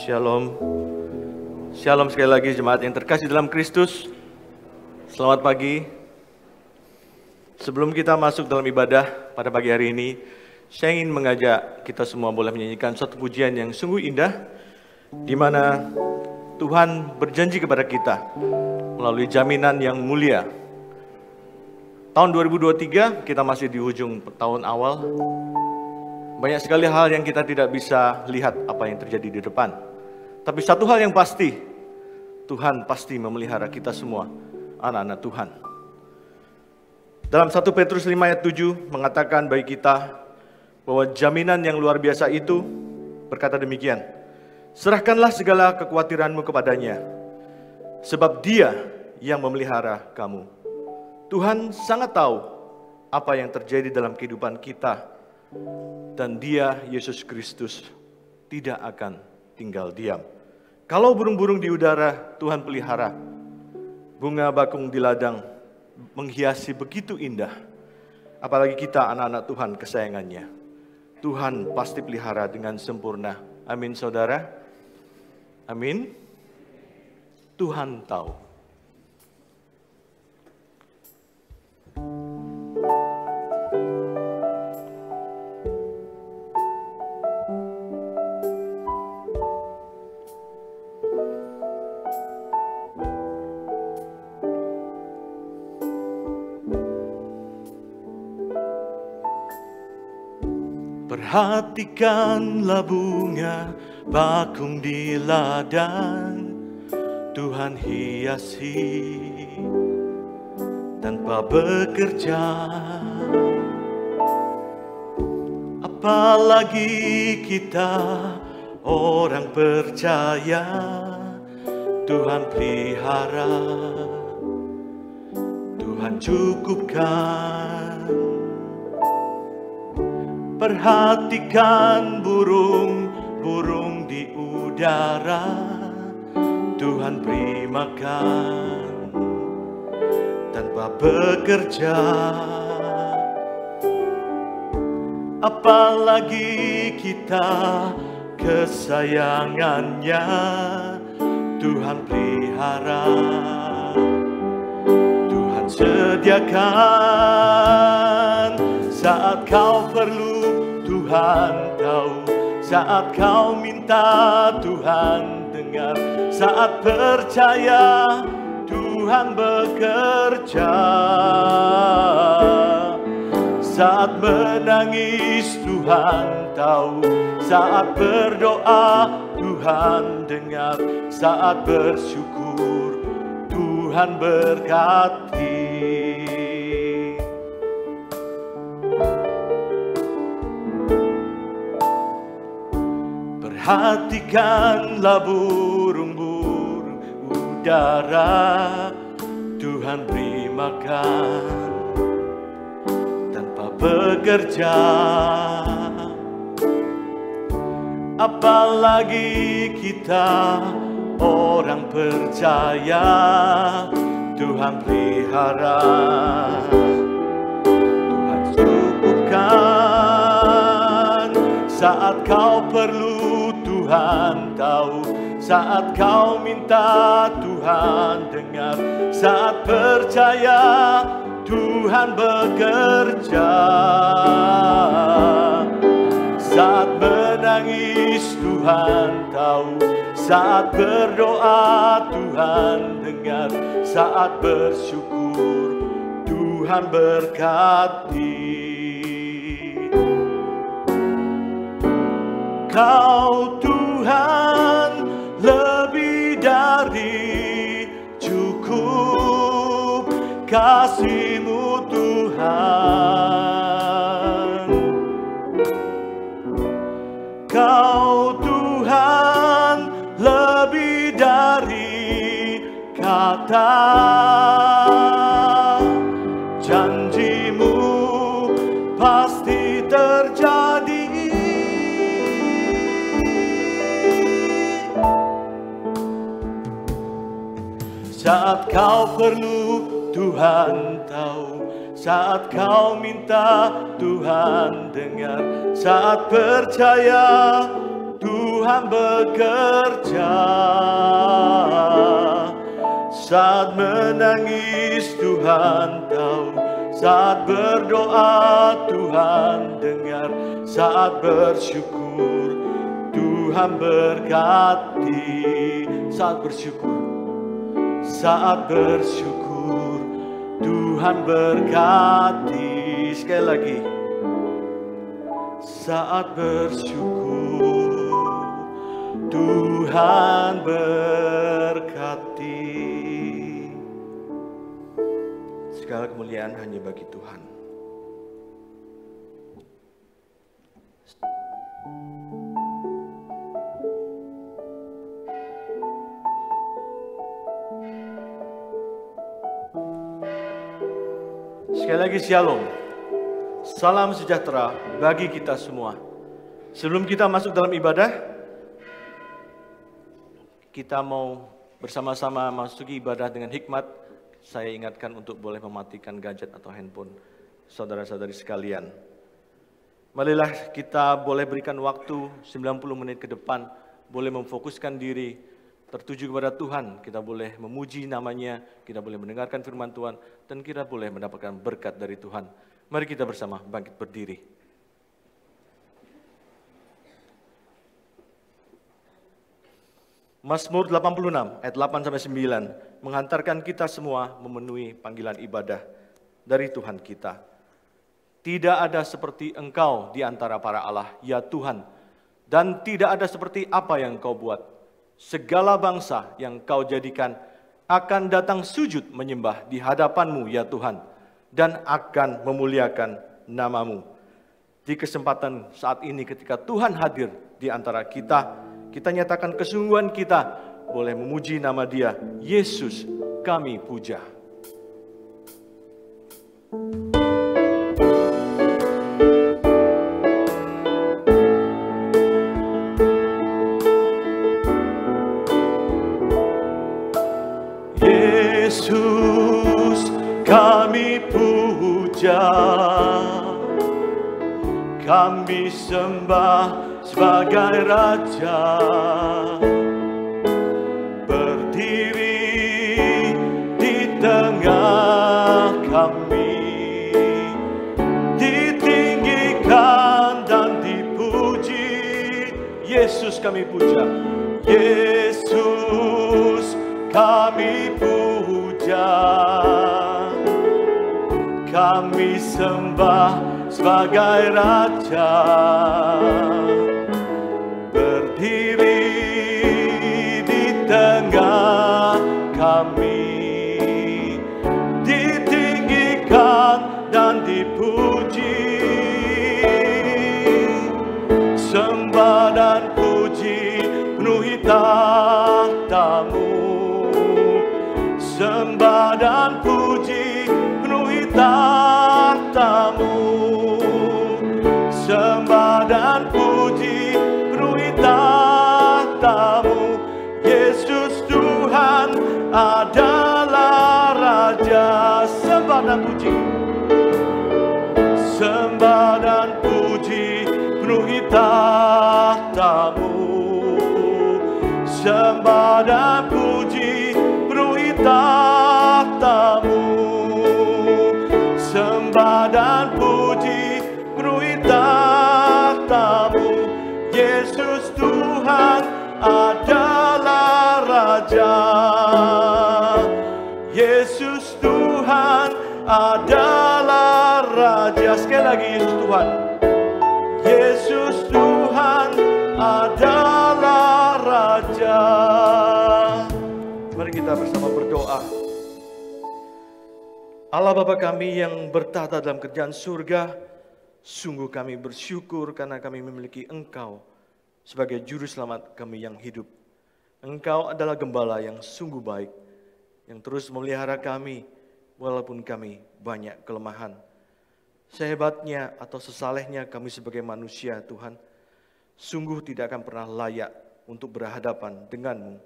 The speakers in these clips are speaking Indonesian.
Shalom. Shalom sekali lagi jemaat yang terkasih dalam Kristus. Selamat pagi. Sebelum kita masuk dalam ibadah pada pagi hari ini, saya ingin mengajak kita semua boleh menyanyikan suatu pujian yang sungguh indah, di mana Tuhan berjanji kepada kita melalui jaminan yang mulia. Tahun 2023, kita masih di ujung tahun awal. Banyak sekali hal yang kita tidak bisa lihat apa yang terjadi di depan. Tapi satu hal yang pasti, Tuhan pasti memelihara kita semua, anak-anak Tuhan. Dalam 1 Petrus 5 ayat 7 mengatakan bagi kita bahwa jaminan yang luar biasa itu berkata demikian, serahkanlah segala kekhawatiranmu kepadanya, sebab Dia yang memelihara kamu. Tuhan sangat tahu apa yang terjadi dalam kehidupan kita, dan Dia, Yesus Kristus, tidak akan tinggal diam. Kalau burung-burung di udara Tuhan pelihara, bunga bakung di ladang menghiasi begitu indah, apalagi kita anak-anak Tuhan kesayangannya. Tuhan pasti pelihara dengan sempurna. Amin saudara. Amin. Tuhan tahu. Perhatikanlah bunga bakung di ladang, Tuhan hiasi tanpa bekerja. Apalagi kita orang percaya, Tuhan pelihara, Tuhan cukupkan. Perhatikan burung-burung di udara, Tuhan beri makan tanpa bekerja. Apalagi kita kesayangannya, Tuhan pelihara, Tuhan sediakan. Saat kau perlu Tuhan tahu, saat kau minta Tuhan dengar, saat percaya Tuhan bekerja, saat menangis Tuhan tahu, saat berdoa Tuhan dengar, saat bersyukur Tuhan berkati. Perhatikanlah burung-burung udara, Tuhan beri makan tanpa bekerja. Apalagi kita orang percaya, Tuhan pelihara, Tuhan cukupkan. Saat kau perlu Tuhan tahu, saat kau minta Tuhan dengar, saat percaya Tuhan bekerja, saat menangis Tuhan tahu, saat berdoa Tuhan dengar, saat bersyukur Tuhan berkati. Kau Tuhan lebih dari cukup, kasih-Mu Tuhan. Kau Tuhan lebih dari kata, janji-Mu pasti terjadi. Saat kau perlu Tuhan tahu, saat kau minta Tuhan dengar, saat percaya Tuhan bekerja, saat menangis Tuhan tahu, saat berdoa Tuhan dengar, saat bersyukur Tuhan berkati. Saat bersyukur, saat bersyukur Tuhan berkati. Sekali lagi, saat bersyukur Tuhan berkati. Segala kemuliaan hanya bagi Tuhan. Sekali lagi shalom, salam sejahtera bagi kita semua. Sebelum kita masuk dalam ibadah, kita mau bersama-sama masuki ibadah dengan hikmat, saya ingatkan untuk boleh mematikan gadget atau handphone saudara-saudari sekalian. Marilah kita boleh berikan waktu 90 menit ke depan, boleh memfokuskan diri, tertuju kepada Tuhan, kita boleh memuji namanya, kita boleh mendengarkan firman Tuhan, dan kita boleh mendapatkan berkat dari Tuhan. Mari kita bersama bangkit berdiri. Mazmur 86 ayat 8-9 menghantarkan kita semua memenuhi panggilan ibadah dari Tuhan kita. Tidak ada seperti Engkau di antara para Allah, ya Tuhan, dan tidak ada seperti apa yang Kau buat. Segala bangsa yang Kau jadikan akan datang sujud menyembah di hadapan-Mu, ya Tuhan, dan akan memuliakan nama-Mu. Di kesempatan saat ini ketika Tuhan hadir di antara kita, kita nyatakan kesungguhan kita boleh memuji nama Dia. Yesus kami puja. Yesus kami puja, kami sembah sebagai Raja, berdiri di tengah kami, ditinggikan dan dipuji. Yesus kami puja, Yesus kami puja, kami sembah sebagai Raja, berdiri di tengah kami, ditinggikan dan dipuji. Sembah dan puji penuhi tahta-Mu, sembah dan puji penuhi tahta-Mu, sembah dan puji penuhi tahta-Mu. Yesus Tuhan adalah Raja. Sembah dan puji, sembah dan puji penuhi tahta-Mu, sembah dan puji penuhi tahta-Mu, sembah dan puji penuhi tahta-Mu. Yesus Tuhan adalah Raja, Yesus Tuhan adalah Raja. Sekali lagi, Yesus Tuhan, Yesus Tuhan adalah Raja. Mari kita bersama berdoa. Allah Bapa kami yang bertahta dalam kerajaan surga, sungguh kami bersyukur karena kami memiliki Engkau sebagai juru selamat kami yang hidup. Engkau adalah gembala yang sungguh baik, yang terus memelihara kami walaupun kami banyak kelemahan. Sehebatnya atau sesalehnya kami sebagai manusia, Tuhan, sungguh tidak akan pernah layak untuk berhadapan denganmu.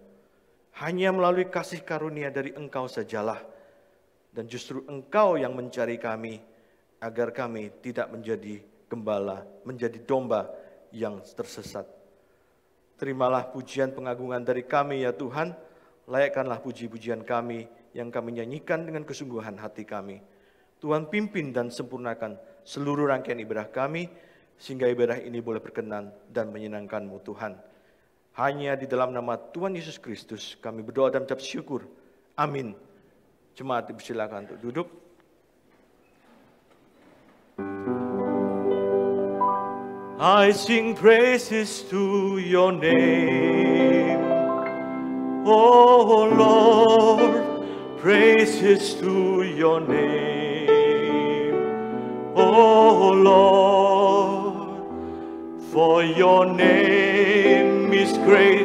Hanya melalui kasih karunia dari Engkau sajalah, dan justru Engkau yang mencari kami, agar kami tidak menjadi gembala, menjadi domba yang tersesat. Terimalah pujian pengagungan dari kami ya Tuhan, layakkanlah puji-pujian kami yang kami nyanyikan dengan kesungguhan hati kami. Tuhan pimpin dan sempurnakan seluruh rangkaian ibadah kami, sehingga ibadah ini boleh berkenan dan menyenangkan-Mu Tuhan. Hanya di dalam nama Tuhan Yesus Kristus kami berdoa dan mengucap syukur. Amin. Jemaat dipersilakan untuk duduk. I sing praises to your name, oh Lord, praises to your name, oh Lord, for your name is great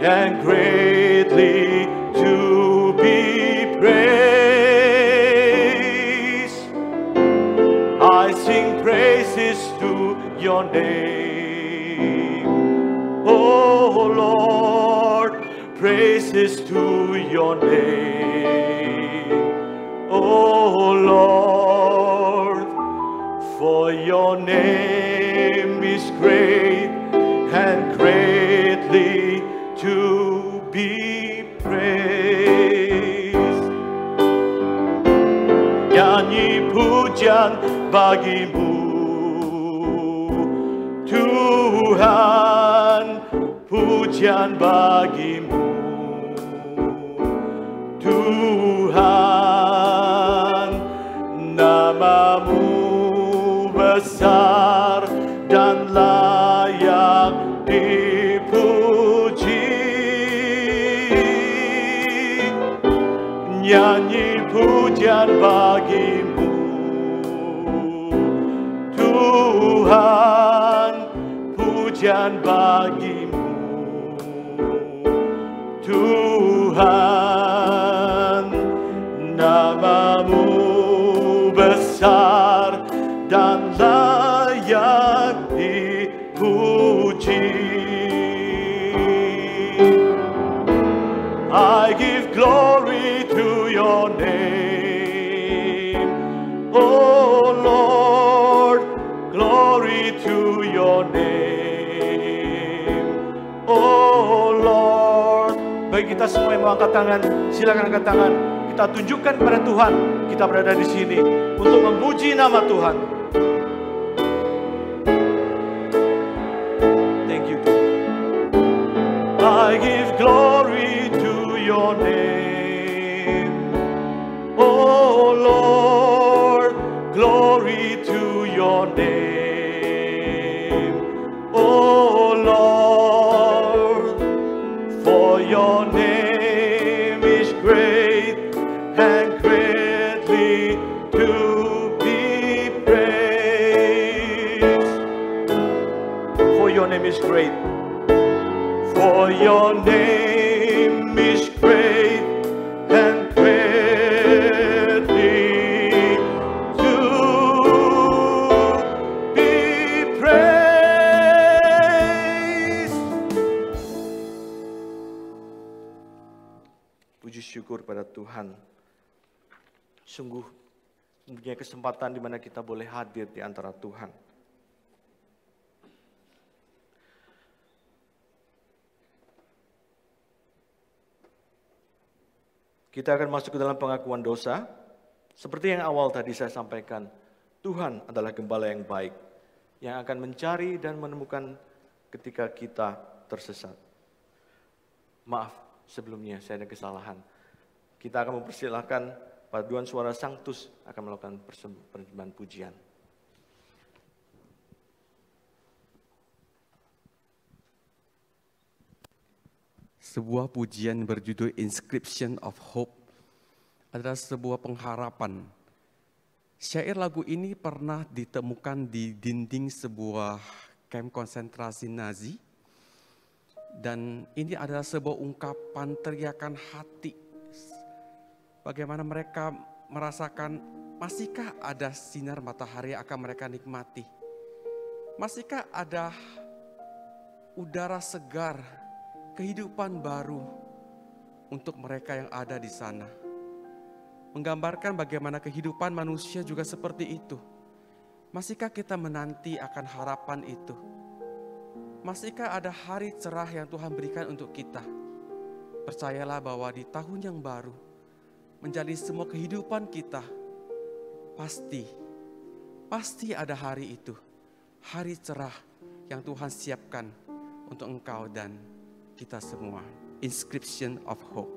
and greatly to be praised. I sing praises to your name, oh Lord, praises to your name, O Lord, for your name is great and greatly to be praised. Nyanyi pujian bagimu, Tuhan, pujian bagimu, Tuhan, namamu besar dan layak dipuji. Nyanyi pujian bagimu, Tuhan, pujian bagimu, Tuhan, namamu besar dan layak dipuji. I give glory to your name, oh Lord, glory to your name, oh Lord. Bagi kita semua yang mau angkat tangan, silakan angkat tangan. Kita tunjukkan kepada Tuhan, kita berada di sini untuk memuji nama Tuhan. Thank you. I give glory to your name, oh Lord, glory to your name, oh Lord, for your name is great and greatly to be praised. For your name is great. For your name is great and greatly to be praised. Puji syukur pada Tuhan. Sungguh mempunyai kesempatan di mana kita boleh hadir di antara Tuhan. Kita akan masuk ke dalam pengakuan dosa. Seperti yang awal tadi saya sampaikan, Tuhan adalah gembala yang baik, yang akan mencari dan menemukan ketika kita tersesat. Maaf, sebelumnya saya ada kesalahan. Kita akan mempersilahkan paduan suara Sanctus akan melakukan persembahan pujian. Sebuah pujian berjudul Inscription of Hope adalah sebuah pengharapan. Syair lagu ini pernah ditemukan di dinding sebuah kamp konsentrasi Nazi. Dan ini adalah sebuah ungkapan teriakan hati. Bagaimana mereka merasakan, masihkah ada sinar matahari yang akan mereka nikmati? Masihkah ada udara segar, kehidupan baru untuk mereka yang ada di sana. Menggambarkan bagaimana kehidupan manusia juga seperti itu. Masihkah kita menanti akan harapan itu? Masihkah ada hari cerah yang Tuhan berikan untuk kita? Percayalah bahwa di tahun yang baru, menjadi semua kehidupan kita, pasti ada hari itu. Hari cerah yang Tuhan siapkan untuk engkau dan kita semua. Inscription of Hope.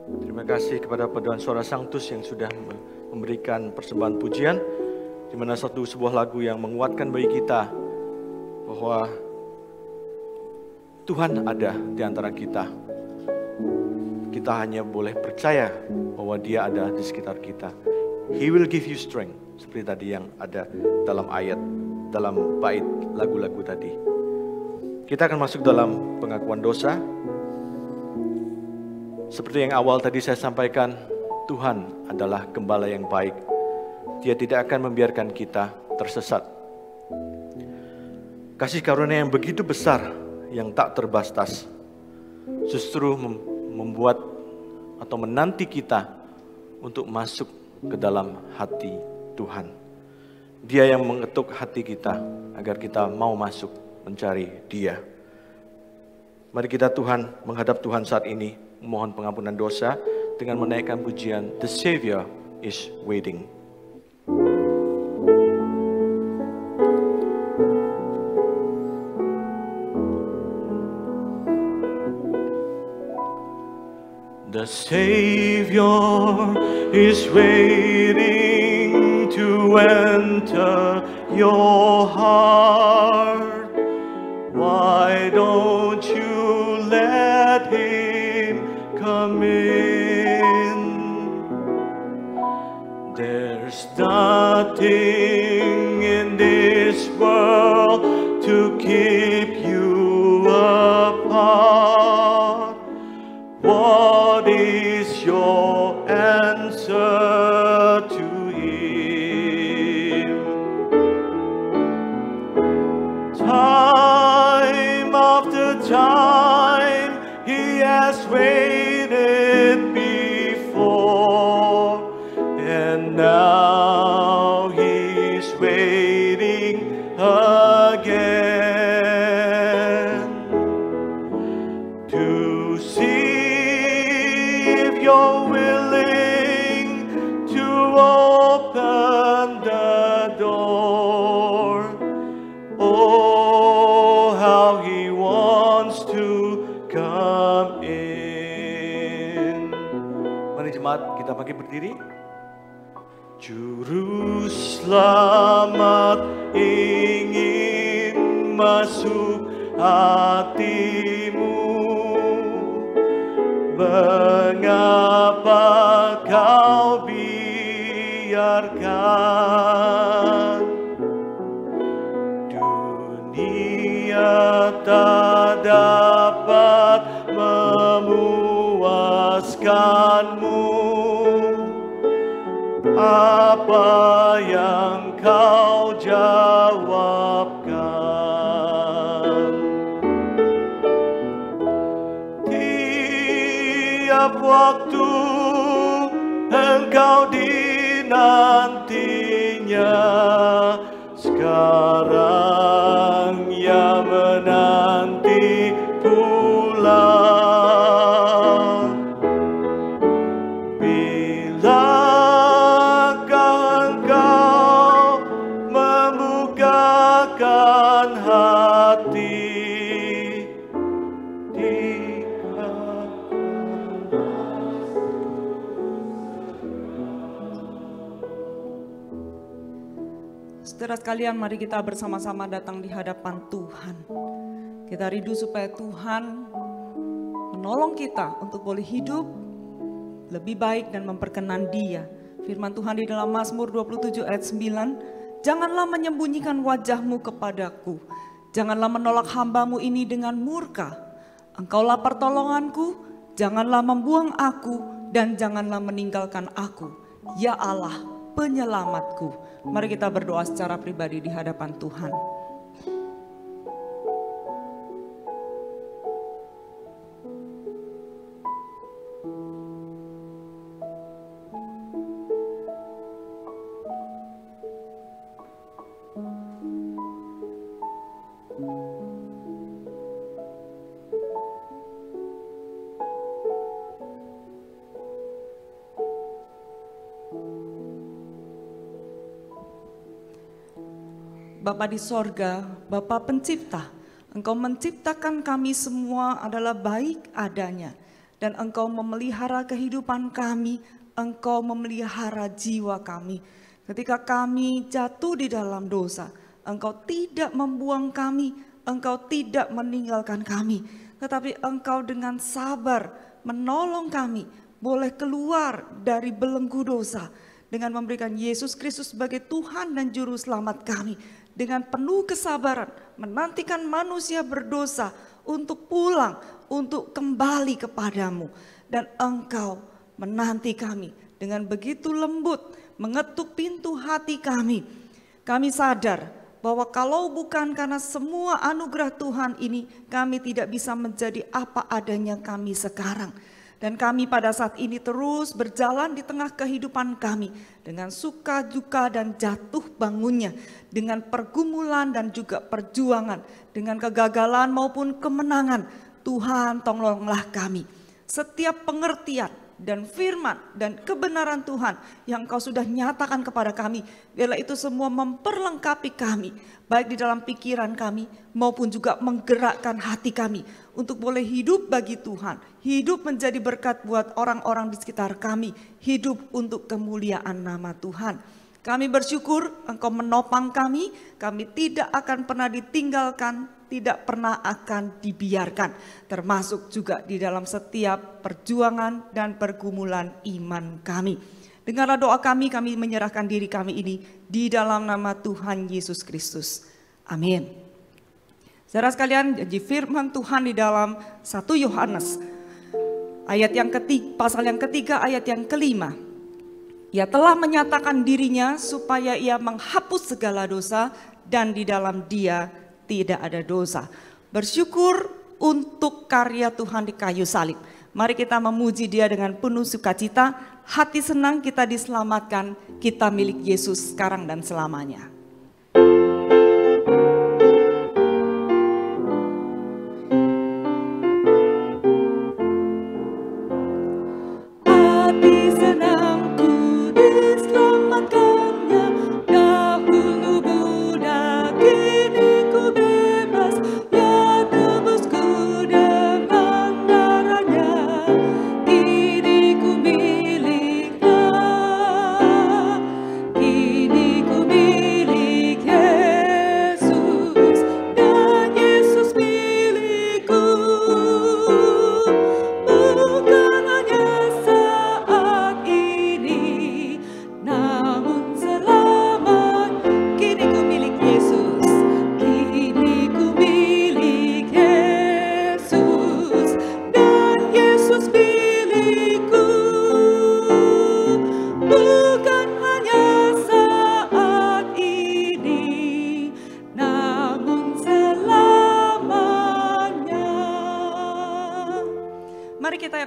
Terima kasih kepada paduan suara Sanctus yang sudah memberikan persembahan pujian, di mana sebuah lagu yang menguatkan bagi kita bahwa Tuhan ada di antara kita. Kita hanya boleh percaya bahwa Dia ada di sekitar kita. He will give you strength, seperti tadi yang ada dalam ayat, dalam bait lagu-lagu tadi. Kita akan masuk dalam pengakuan dosa. Seperti yang awal tadi saya sampaikan, Tuhan adalah gembala yang baik. Dia tidak akan membiarkan kita tersesat. Kasih karunia yang begitu besar, yang tak terbatas, justru membuat atau menanti kita untuk masuk ke dalam hati Tuhan. Dia yang mengetuk hati kita agar kita mau masuk mencari Dia. Mari kita menghadap Tuhan saat ini, mohon pengampunan dosa dengan menaikkan pujian The Savior is Waiting. The Savior is waiting to enter your heart. Why don't you let Him come in? There's nothing in this world to keep you apart. What is your answer to Him? Time after time He has waited before, and now He's waiting again to see you're willing to open the door. Oh, how He wants to come in. Mari jemaat, kita bangkit berdiri. Juru selamat ingin masuk hatimu. Mengapa kau biarkan dunia tak dapat memuaskanmu? Apa yang kau jawabkan? Tiap waktu engkau dinantinya, sekarang ia menanti pula. Bilakah engkau membukakan hati? Saudara sekalian, mari kita bersama-sama datang di hadapan Tuhan. Kita rindu supaya Tuhan menolong kita untuk boleh hidup lebih baik dan memperkenan Dia. Firman Tuhan di dalam Mazmur 27 ayat 9, janganlah menyembunyikan wajahmu kepadaku, janganlah menolak hambamu ini dengan murka. Engkaulah pertolonganku, janganlah membuang aku, dan janganlah meninggalkan aku. Ya Allah, penyelamatku. Mari kita berdoa secara pribadi di hadapan Tuhan. Bapa di sorga, Bapa pencipta, Engkau menciptakan kami semua adalah baik adanya. Dan Engkau memelihara kehidupan kami, Engkau memelihara jiwa kami. Ketika kami jatuh di dalam dosa, Engkau tidak membuang kami, Engkau tidak meninggalkan kami. Tetapi Engkau dengan sabar menolong kami, boleh keluar dari belenggu dosa. Dengan memberikan Yesus Kristus sebagai Tuhan dan Juru Selamat kami. Dengan penuh kesabaran menantikan manusia berdosa untuk pulang, untuk kembali kepadamu. Dan Engkau menanti kami dengan begitu lembut, mengetuk pintu hati kami. Kami sadar bahwa kalau bukan karena semua anugerah Tuhan ini, kami tidak bisa menjadi apa adanya kami sekarang. Dan kami pada saat ini terus berjalan di tengah kehidupan kami dengan suka, duka, dan jatuh bangunnya, dengan pergumulan dan juga perjuangan, dengan kegagalan maupun kemenangan. Tuhan, tolonglah kami. Setiap pengertian dan firman dan kebenaran Tuhan yang Engkau sudah nyatakan kepada kami, biarlah itu semua memperlengkapi kami, baik di dalam pikiran kami maupun juga menggerakkan hati kami untuk boleh hidup bagi Tuhan, hidup menjadi berkat buat orang-orang di sekitar kami, hidup untuk kemuliaan nama Tuhan. Kami bersyukur Engkau menopang kami tidak akan pernah ditinggalkan, tidak pernah akan dibiarkan, termasuk juga di dalam setiap perjuangan dan pergumulan iman kami. Dengarlah doa kami menyerahkan diri kami ini di dalam nama Tuhan Yesus Kristus. Amin. Saudara sekalian, janji firman Tuhan di dalam 1 Yohanes ayat yang ketiga, pasal yang ketiga ayat yang kelima. Ia telah menyatakan dirinya supaya ia menghapus segala dosa dan di dalam Dia tidak ada dosa. Bersyukur untuk karya Tuhan di kayu salib. Mari kita memuji Dia dengan penuh sukacita. Hati senang kita diselamatkan. Kita milik Yesus sekarang dan selamanya.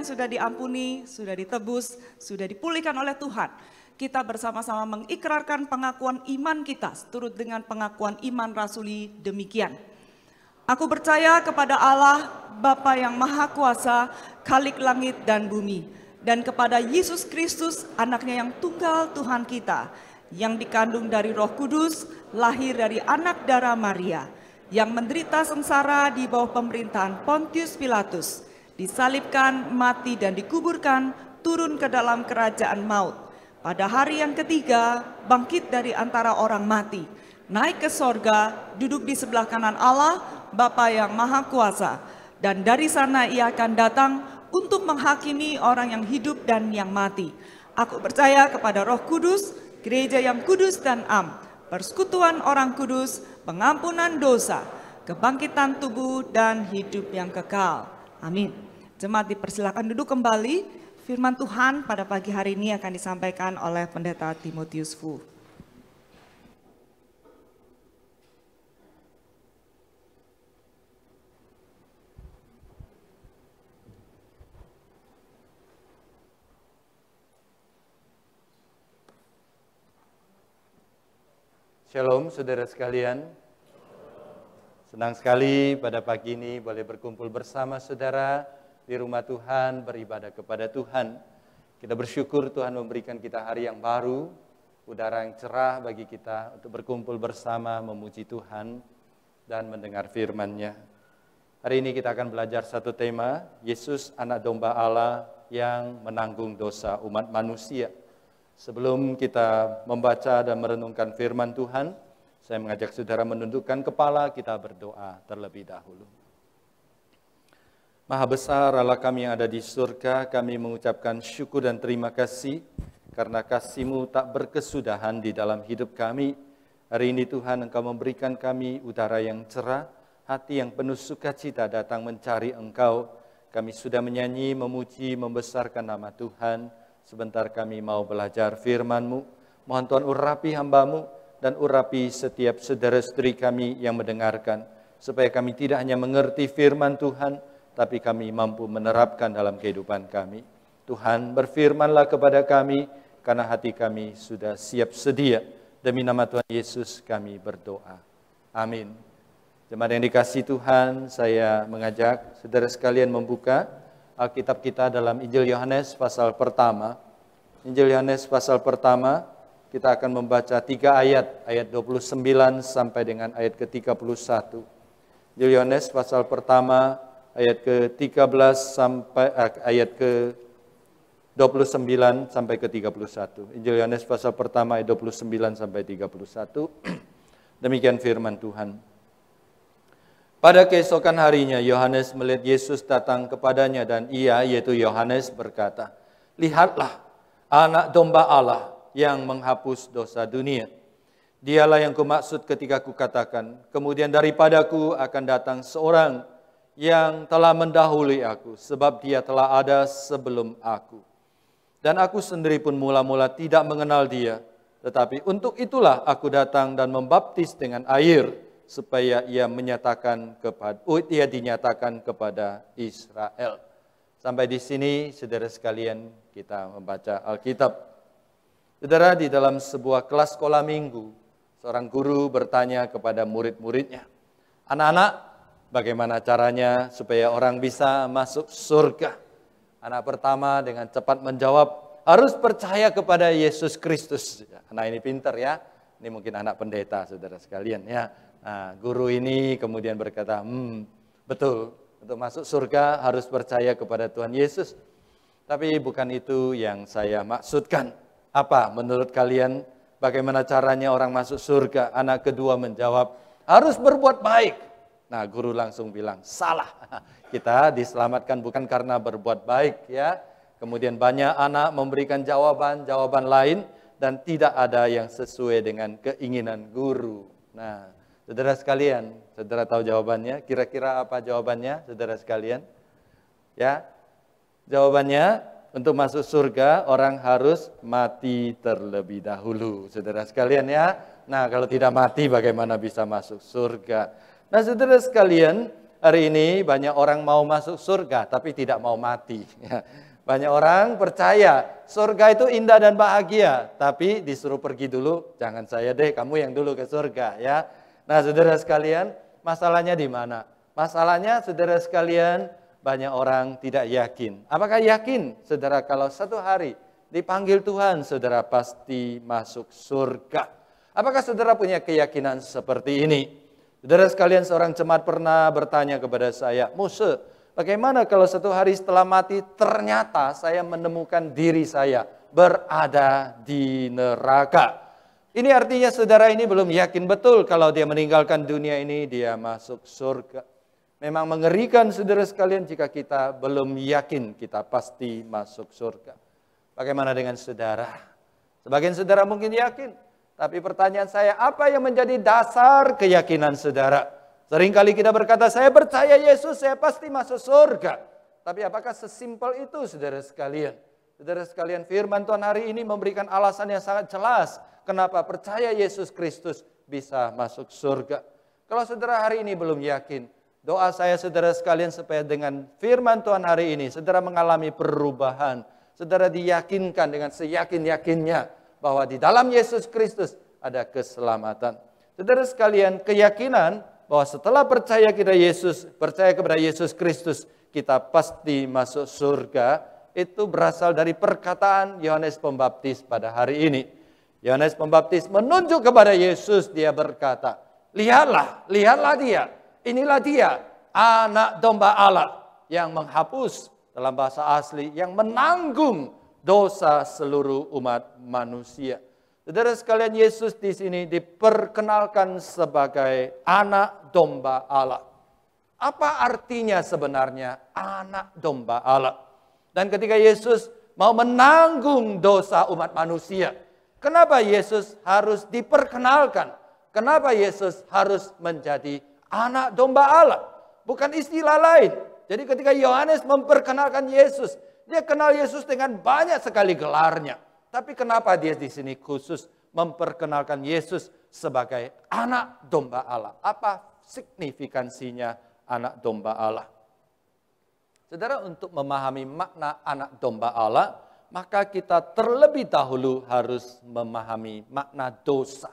Sudah diampuni, sudah ditebus, sudah dipulihkan oleh Tuhan. Kita bersama-sama mengikrarkan pengakuan iman kita, seturut dengan pengakuan iman rasuli demikian. Aku percaya kepada Allah, Bapa yang Maha Kuasa, Khalik langit dan bumi, dan kepada Yesus Kristus, anaknya yang tunggal Tuhan kita, yang dikandung dari Roh Kudus, lahir dari anak darah Maria, yang menderita sengsara di bawah pemerintahan Pontius Pilatus, disalibkan, mati dan dikuburkan, turun ke dalam kerajaan maut. Pada hari yang ketiga, bangkit dari antara orang mati, naik ke sorga, duduk di sebelah kanan Allah, Bapa yang Maha Kuasa. Dan dari sana Ia akan datang untuk menghakimi orang yang hidup dan yang mati. Aku percaya kepada Roh Kudus, gereja yang kudus dan am, persekutuan orang kudus, pengampunan dosa, kebangkitan tubuh dan hidup yang kekal. Amin. Jemaat dipersilakan duduk kembali. Firman Tuhan pada pagi hari ini akan disampaikan oleh Pendeta Timotius Fu. Shalom saudara sekalian. Senang sekali pada pagi ini boleh berkumpul bersama saudara di rumah Tuhan, beribadah kepada Tuhan. Kita bersyukur Tuhan memberikan kita hari yang baru, udara yang cerah bagi kita untuk berkumpul bersama, memuji Tuhan dan mendengar firman-Nya. Hari ini kita akan belajar satu tema, Yesus anak domba Allah yang menanggung dosa umat manusia. Sebelum kita membaca dan merenungkan firman Tuhan, saya mengajak saudara menundukkan kepala, kita berdoa terlebih dahulu. Maha besar Allah kami yang ada di surga, kami mengucapkan syukur dan terima kasih karena kasih-Mu tak berkesudahan di dalam hidup kami. Hari ini Tuhan, Engkau memberikan kami udara yang cerah, hati yang penuh sukacita datang mencari Engkau. Kami sudah menyanyi, memuji, membesarkan nama Tuhan. Sebentar kami mau belajar firman-Mu. Mohon Tuhan urapi hamba-Mu dan urapi setiap saudara-saudari kami yang mendengarkan. Supaya kami tidak hanya mengerti firman Tuhan, tapi kami mampu menerapkan dalam kehidupan kami. Tuhan, berfirmanlah kepada kami, karena hati kami sudah siap sedia. Demi nama Tuhan Yesus kami berdoa. Amin. Jemaat yang dikasihi Tuhan, saya mengajak saudara sekalian membuka Alkitab kita dalam Injil Yohanes pasal pertama. Injil Yohanes pasal pertama, kita akan membaca 3 ayat, ayat 29 sampai dengan ayat ke-31. Injil Yohanes pasal pertama, ayat ke-13 sampai ayat ke-29 sampai ke-31. Injil Yohanes pasal pertama ayat 29 sampai 31. Demikian firman Tuhan. Pada keesokan harinya Yohanes melihat Yesus datang kepadanya dan ia, yaitu Yohanes, berkata, "Lihatlah anak domba Allah yang menghapus dosa dunia. Dialah yang kumaksud ketika kukatakan, kemudian daripadaku akan datang seorang yang telah mendahului aku, sebab dia telah ada sebelum aku. Dan aku sendiri pun mula-mula tidak mengenal dia, tetapi untuk itulah aku datang dan membaptis dengan air, supaya ia dinyatakan kepada Israel." Sampai di sini, saudara sekalian, kita membaca Alkitab. Saudara, di dalam sebuah kelas sekolah minggu, seorang guru bertanya kepada murid-muridnya, "Anak-anak, bagaimana caranya supaya orang bisa masuk surga?" Anak pertama dengan cepat menjawab, "Harus percaya kepada Yesus Kristus." Anak ini pintar ya. Ini mungkin anak pendeta, saudara sekalian ya. Nah, guru ini kemudian berkata, betul, untuk masuk surga harus percaya kepada Tuhan Yesus. Tapi bukan itu yang saya maksudkan. Apa menurut kalian bagaimana caranya orang masuk surga? Anak kedua menjawab, "Harus berbuat baik." Nah, guru langsung bilang, "Salah. Kita diselamatkan bukan karena berbuat baik ya." Kemudian banyak anak memberikan jawaban lain dan tidak ada yang sesuai dengan keinginan guru. Nah, saudara sekalian, saudara tahu jawabannya? Kira-kira apa jawabannya, saudara sekalian? Ya, jawabannya untuk masuk surga orang harus mati terlebih dahulu, saudara sekalian ya. Nah, kalau tidak mati bagaimana bisa masuk surga? Nah, saudara sekalian, hari ini banyak orang mau masuk surga tapi tidak mau mati. Banyak orang percaya surga itu indah dan bahagia, tapi disuruh pergi dulu, "Jangan saya deh, kamu yang dulu ke surga." Ya. Nah, saudara sekalian, masalahnya di mana? Masalahnya, saudara sekalian, banyak orang tidak yakin. Apakah yakin, saudara, kalau satu hari dipanggil Tuhan, saudara pasti masuk surga? Apakah saudara punya keyakinan seperti ini? Saudara sekalian, seorang jemaat pernah bertanya kepada saya, "Muse, bagaimana kalau satu hari setelah mati ternyata saya menemukan diri saya berada di neraka?" Ini artinya saudara ini belum yakin betul kalau dia meninggalkan dunia ini, dia masuk surga. Memang mengerikan saudara sekalian jika kita belum yakin kita pasti masuk surga. Bagaimana dengan saudara? Sebagian saudara mungkin yakin. Tapi pertanyaan saya, apa yang menjadi dasar keyakinan saudara? Seringkali kita berkata, "Saya percaya Yesus, saya pasti masuk surga." Tapi apakah sesimpel itu, saudara sekalian? Saudara sekalian, firman Tuhan hari ini memberikan alasan yang sangat jelas kenapa percaya Yesus Kristus bisa masuk surga. Kalau saudara hari ini belum yakin, doa saya saudara sekalian supaya dengan firman Tuhan hari ini, saudara mengalami perubahan. Saudara diyakinkan dengan seyakin-yakinnya bahwa di dalam Yesus Kristus ada keselamatan. Saudara sekalian, keyakinan bahwa setelah percaya kepada Yesus Kristus, kita pasti masuk surga, itu berasal dari perkataan Yohanes Pembaptis pada hari ini. Yohanes Pembaptis menunjuk kepada Yesus, dia berkata, lihatlah dia, inilah dia anak domba Allah yang menghapus, dalam bahasa asli, yang menanggung dosa seluruh umat manusia. Saudara sekalian, Yesus di sini diperkenalkan sebagai anak domba Allah. Apa artinya sebenarnya anak domba Allah? Dan ketika Yesus mau menanggung dosa umat manusia, kenapa Yesus harus diperkenalkan? Kenapa Yesus harus menjadi anak domba Allah? Bukan istilah lain. Jadi ketika Yohanes memperkenalkan Yesus, dia kenal Yesus dengan banyak sekali gelarnya. Tapi kenapa dia di sini khusus memperkenalkan Yesus sebagai anak domba Allah? Apa signifikansinya anak domba Allah? Saudara, untuk memahami makna anak domba Allah, maka kita terlebih dahulu harus memahami makna dosa.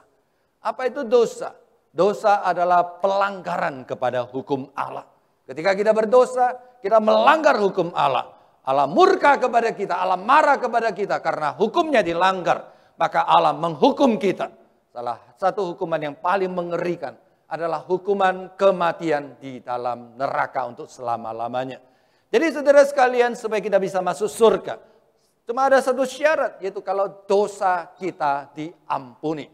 Apa itu dosa? Dosa adalah pelanggaran kepada hukum Allah. Ketika kita berdosa, kita melanggar hukum Allah. Allah murka kepada kita, Allah marah kepada kita karena hukumnya dilanggar. Maka Allah menghukum kita. Salah satu hukuman yang paling mengerikan adalah hukuman kematian di dalam neraka untuk selama-lamanya. Jadi saudara sekalian, supaya kita bisa masuk surga, cuma ada satu syarat, yaitu kalau dosa kita diampuni.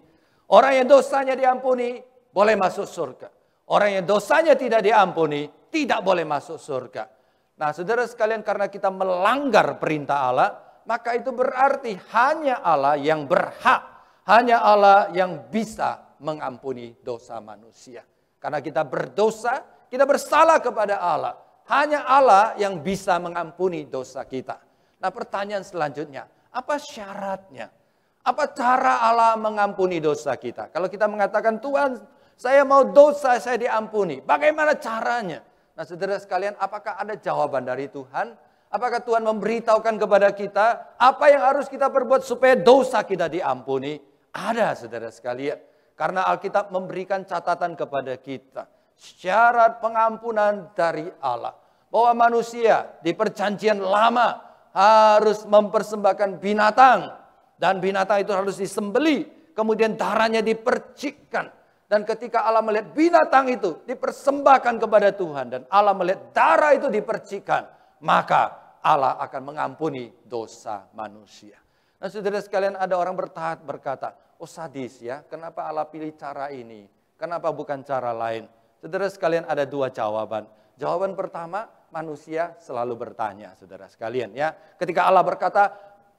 Orang yang dosanya diampuni boleh masuk surga. Orang yang dosanya tidak diampuni tidak boleh masuk surga. Nah, saudara sekalian, karena kita melanggar perintah Allah, maka itu berarti hanya Allah yang berhak, hanya Allah yang bisa mengampuni dosa manusia. Karena kita berdosa, kita bersalah kepada Allah. Hanya Allah yang bisa mengampuni dosa kita. Nah, pertanyaan selanjutnya, apa syaratnya? Apa cara Allah mengampuni dosa kita? Kalau kita mengatakan, Tuhan, saya mau dosa, saya diampuni. Bagaimana caranya? Nah, saudara sekalian, apakah ada jawaban dari Tuhan? Apakah Tuhan memberitahukan kepada kita apa yang harus kita perbuat supaya dosa kita diampuni? Ada, saudara sekalian. Karena Alkitab memberikan catatan kepada kita. Syarat pengampunan dari Allah. Bahwa manusia di perjanjian lama harus mempersembahkan binatang. Dan binatang itu harus disembeli. Kemudian darahnya dipercikkan. Dan ketika Allah melihat binatang itu dipersembahkan kepada Tuhan. Dan Allah melihat darah itu dipercikkan. Maka Allah akan mengampuni dosa manusia. Nah, saudara sekalian, ada orang berkata, oh sadis ya, kenapa Allah pilih cara ini? Kenapa bukan cara lain? Saudara sekalian, ada dua jawaban. Jawaban pertama, manusia selalu bertanya, saudara sekalian ya. Ketika Allah berkata,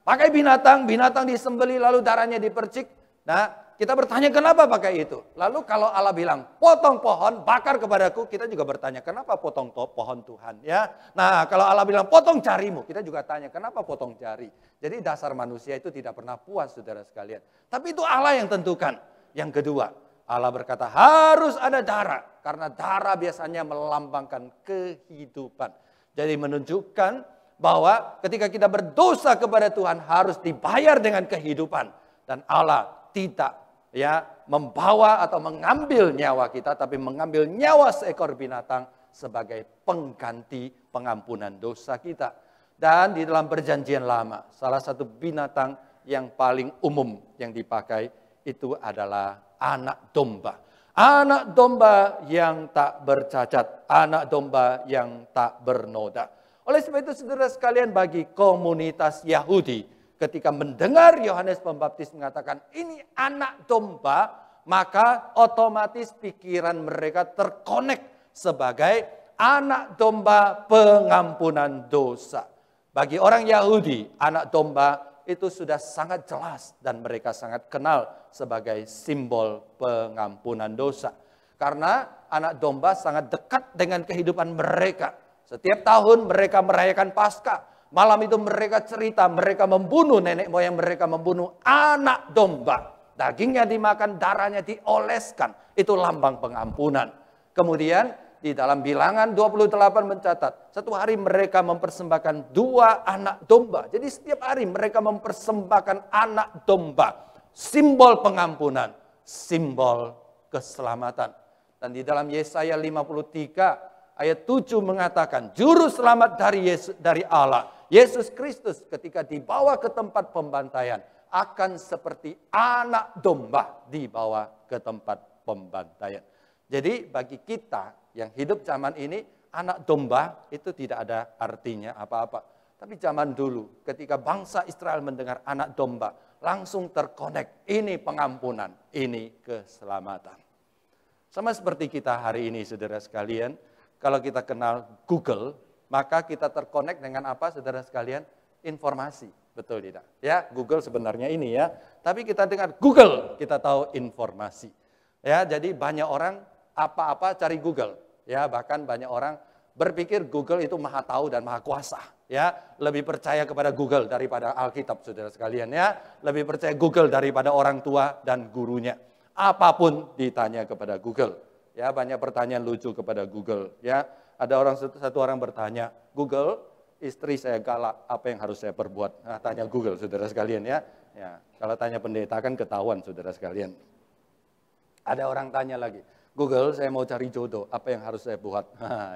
pakai binatang, binatang disembeli lalu darahnya dipercik. Nah, kita bertanya kenapa pakai itu? Lalu kalau Allah bilang potong pohon, bakar kepadaku, kita juga bertanya kenapa potong pohon Tuhan ya. Nah, kalau Allah bilang potong jarimu, kita juga tanya kenapa potong jari. Jadi dasar manusia itu tidak pernah puas, saudara sekalian. Tapi itu Allah yang tentukan. Yang kedua, Allah berkata harus ada darah. Karena darah biasanya melambangkan kehidupan. Jadi menunjukkan bahwa ketika kita berdosa kepada Tuhan harus dibayar dengan kehidupan. Dan Allah tidak membawa atau mengambil nyawa kita, tapi mengambil nyawa seekor binatang sebagai pengganti pengampunan dosa kita. Dan di dalam perjanjian lama, salah satu binatang yang paling umum yang dipakai itu adalah anak domba. Anak domba yang tak bercacat, anak domba yang tak bernoda. Oleh sebab itu, saudara sekalian, bagi komunitas Yahudi, ketika mendengar Yohanes Pembaptis mengatakan ini anak domba, maka otomatis pikiran mereka terkonek sebagai anak domba pengampunan dosa. Bagi orang Yahudi, anak domba itu sudah sangat jelas dan mereka sangat kenal sebagai simbol pengampunan dosa. Karena anak domba sangat dekat dengan kehidupan mereka. Setiap tahun mereka merayakan Paskah. Malam itu mereka cerita, mereka membunuh nenek moyang mereka, membunuh anak domba. Dagingnya dimakan, darahnya dioleskan. Itu lambang pengampunan. Kemudian di dalam Bilangan 28 mencatat, satu hari mereka mempersembahkan 2 anak domba. Jadi setiap hari mereka mempersembahkan anak domba. Simbol pengampunan, simbol keselamatan. Dan di dalam Yesaya 53 ayat 7 mengatakan, juru selamat dari Allah, Yesus Kristus ketika dibawa ke tempat pembantaian akan seperti anak domba dibawa ke tempat pembantaian. Jadi bagi kita yang hidup zaman ini, anak domba itu tidak ada artinya apa-apa. Tapi zaman dulu ketika bangsa Israel mendengar anak domba, langsung terkonek, ini pengampunan, ini keselamatan. Sama seperti kita hari ini saudara sekalian, kalau kita kenal Google, maka kita terkonek dengan apa saudara sekalian? Informasi, betul tidak? Ya, Google sebenarnya ini ya, tapi kita dengar Google, kita tahu informasi. Ya, jadi banyak orang apa-apa cari Google. Ya, bahkan banyak orang berpikir Google itu maha tahu dan maha kuasa. Ya, lebih percaya kepada Google daripada Alkitab, saudara sekalian. Ya, lebih percaya Google daripada orang tua dan gurunya. Apapun ditanya kepada Google. Ya, banyak pertanyaan lucu kepada Google. Ya, ada satu orang bertanya, Google, istri saya galak, apa yang harus saya perbuat? Nah, tanya Google, saudara sekalian ya. Ya, kalau tanya pendeta kan ketahuan, saudara sekalian. Ada orang tanya lagi, Google, saya mau cari jodoh, apa yang harus saya buat?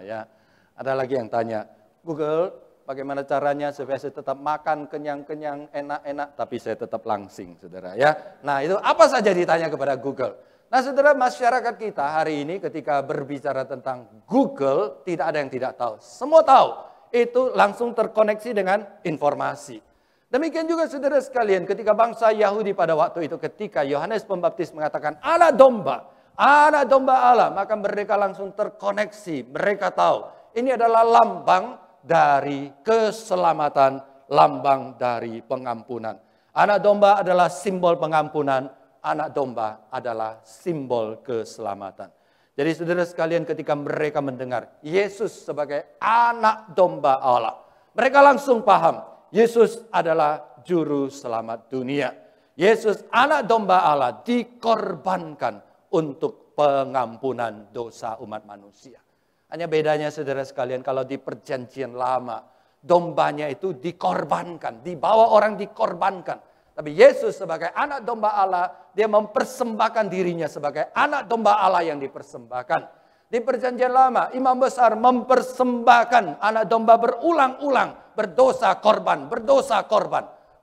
Ya, ada lagi yang tanya, Google, bagaimana caranya supaya saya tetap makan kenyang-kenyang, enak-enak, tapi saya tetap langsing, saudara ya. Nah, itu apa saja ditanya kepada Google. Nah, saudara, masyarakat kita hari ini ketika berbicara tentang Google, tidak ada yang tidak tahu. Semua tahu. Itu langsung terkoneksi dengan informasi. Demikian juga saudara sekalian ketika bangsa Yahudi pada waktu itu ketika Yohanes Pembaptis mengatakan anak domba Allah, maka mereka langsung terkoneksi. Mereka tahu ini adalah lambang dari keselamatan, lambang dari pengampunan. Anak domba adalah simbol pengampunan, anak domba adalah simbol keselamatan. Jadi saudara sekalian ketika mereka mendengar Yesus sebagai anak domba Allah, mereka langsung paham Yesus adalah juru selamat dunia. Yesus anak domba Allah dikorbankan untuk pengampunan dosa umat manusia. Hanya bedanya saudara sekalian kalau di perjanjian lama, dombanya itu dikorbankan, dibawa orang dikorbankan. Tapi Yesus sebagai anak domba Allah, dia mempersembahkan dirinya sebagai anak domba Allah yang dipersembahkan. Di perjanjian lama, imam besar mempersembahkan anak domba berulang-ulang, berdosa korban.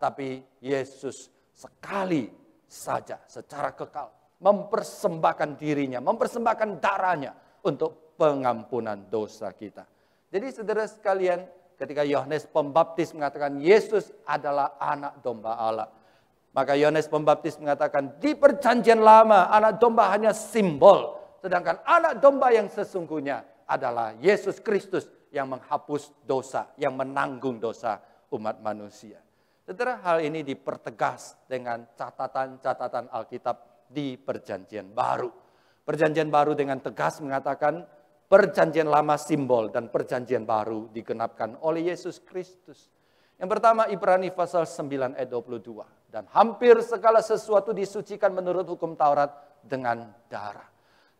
Tapi Yesus sekali saja secara kekal mempersembahkan dirinya, mempersembahkan darahnya untuk pengampunan dosa kita. Jadi saudara sekalian, ketika Yohanes Pembaptis mengatakan Yesus adalah anak domba Allah, maka Yohanes Pembaptis mengatakan di perjanjian lama anak domba hanya simbol. Sedangkan anak domba yang sesungguhnya adalah Yesus Kristus yang menghapus dosa, yang menanggung dosa umat manusia. Saudara, hal ini dipertegas dengan catatan-catatan Alkitab di perjanjian baru. Perjanjian baru dengan tegas mengatakan perjanjian lama simbol dan perjanjian baru digenapkan oleh Yesus Kristus. Yang pertama Ibrani pasal 9 ayat 22. Dan hampir segala sesuatu disucikan menurut hukum Taurat dengan darah.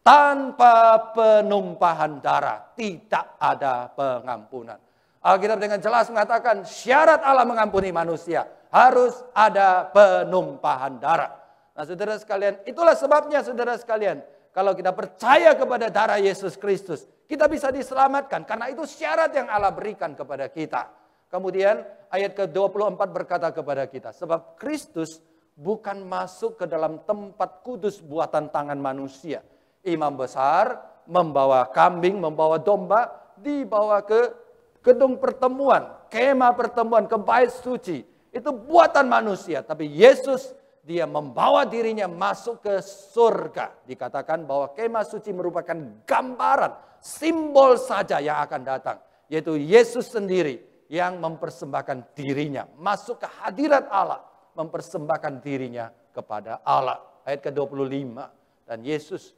Tanpa penumpahan darah tidak ada pengampunan. Alkitab dengan jelas mengatakan syarat Allah mengampuni manusia harus ada penumpahan darah. Nah saudara sekalian, itulah sebabnya saudara sekalian, kalau kita percaya kepada darah Yesus Kristus, kita bisa diselamatkan karena itu syarat yang Allah berikan kepada kita. Kemudian ayat ke-24 berkata kepada kita, sebab Kristus bukan masuk ke dalam tempat kudus buatan tangan manusia. Imam besar membawa kambing, membawa domba, dibawa ke gedung pertemuan, kemah pertemuan, ke bait suci. Itu buatan manusia, tapi Yesus dia membawa dirinya masuk ke surga. Dikatakan bahwa kemah suci merupakan gambaran, simbol saja yang akan datang. Yaitu Yesus sendiri yang mempersembahkan dirinya masuk ke hadirat Allah, mempersembahkan dirinya kepada Allah. Ayat ke-25. Dan Yesus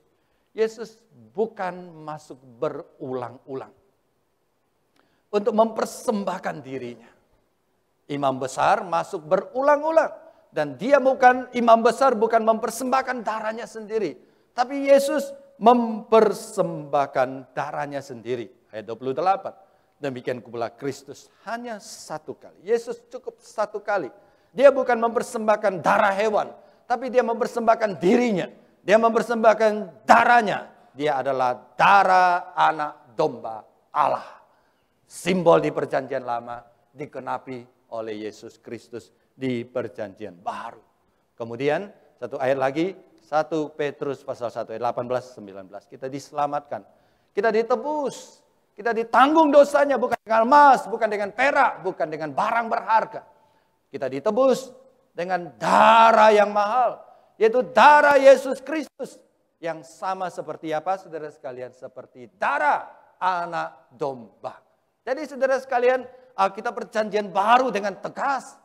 bukan masuk berulang-ulang untuk mempersembahkan dirinya. Imam besar masuk berulang-ulang dan dia bukan imam besar, bukan mempersembahkan darahnya sendiri, tapi Yesus mempersembahkan darahnya sendiri. Ayat 28. Demikian pula Kristus hanya satu kali. Yesus cukup satu kali. Dia bukan mempersembahkan darah hewan, tapi dia mempersembahkan dirinya. Dia mempersembahkan darahnya. Dia adalah darah anak domba Allah. Simbol di perjanjian lama dikenapi oleh Yesus Kristus di perjanjian baru. Kemudian satu ayat lagi, 1 Petrus pasal 1 ayat 18-19. Kita diselamatkan. Kita ditebus. Kita ditanggung dosanya bukan dengan emas, bukan dengan perak, bukan dengan barang berharga. Kita ditebus dengan darah yang mahal, yaitu darah Yesus Kristus. Yang sama seperti apa, saudara sekalian? Seperti darah anak domba. Jadi saudara sekalian, Alkitab Perjanjian Baru dengan tegas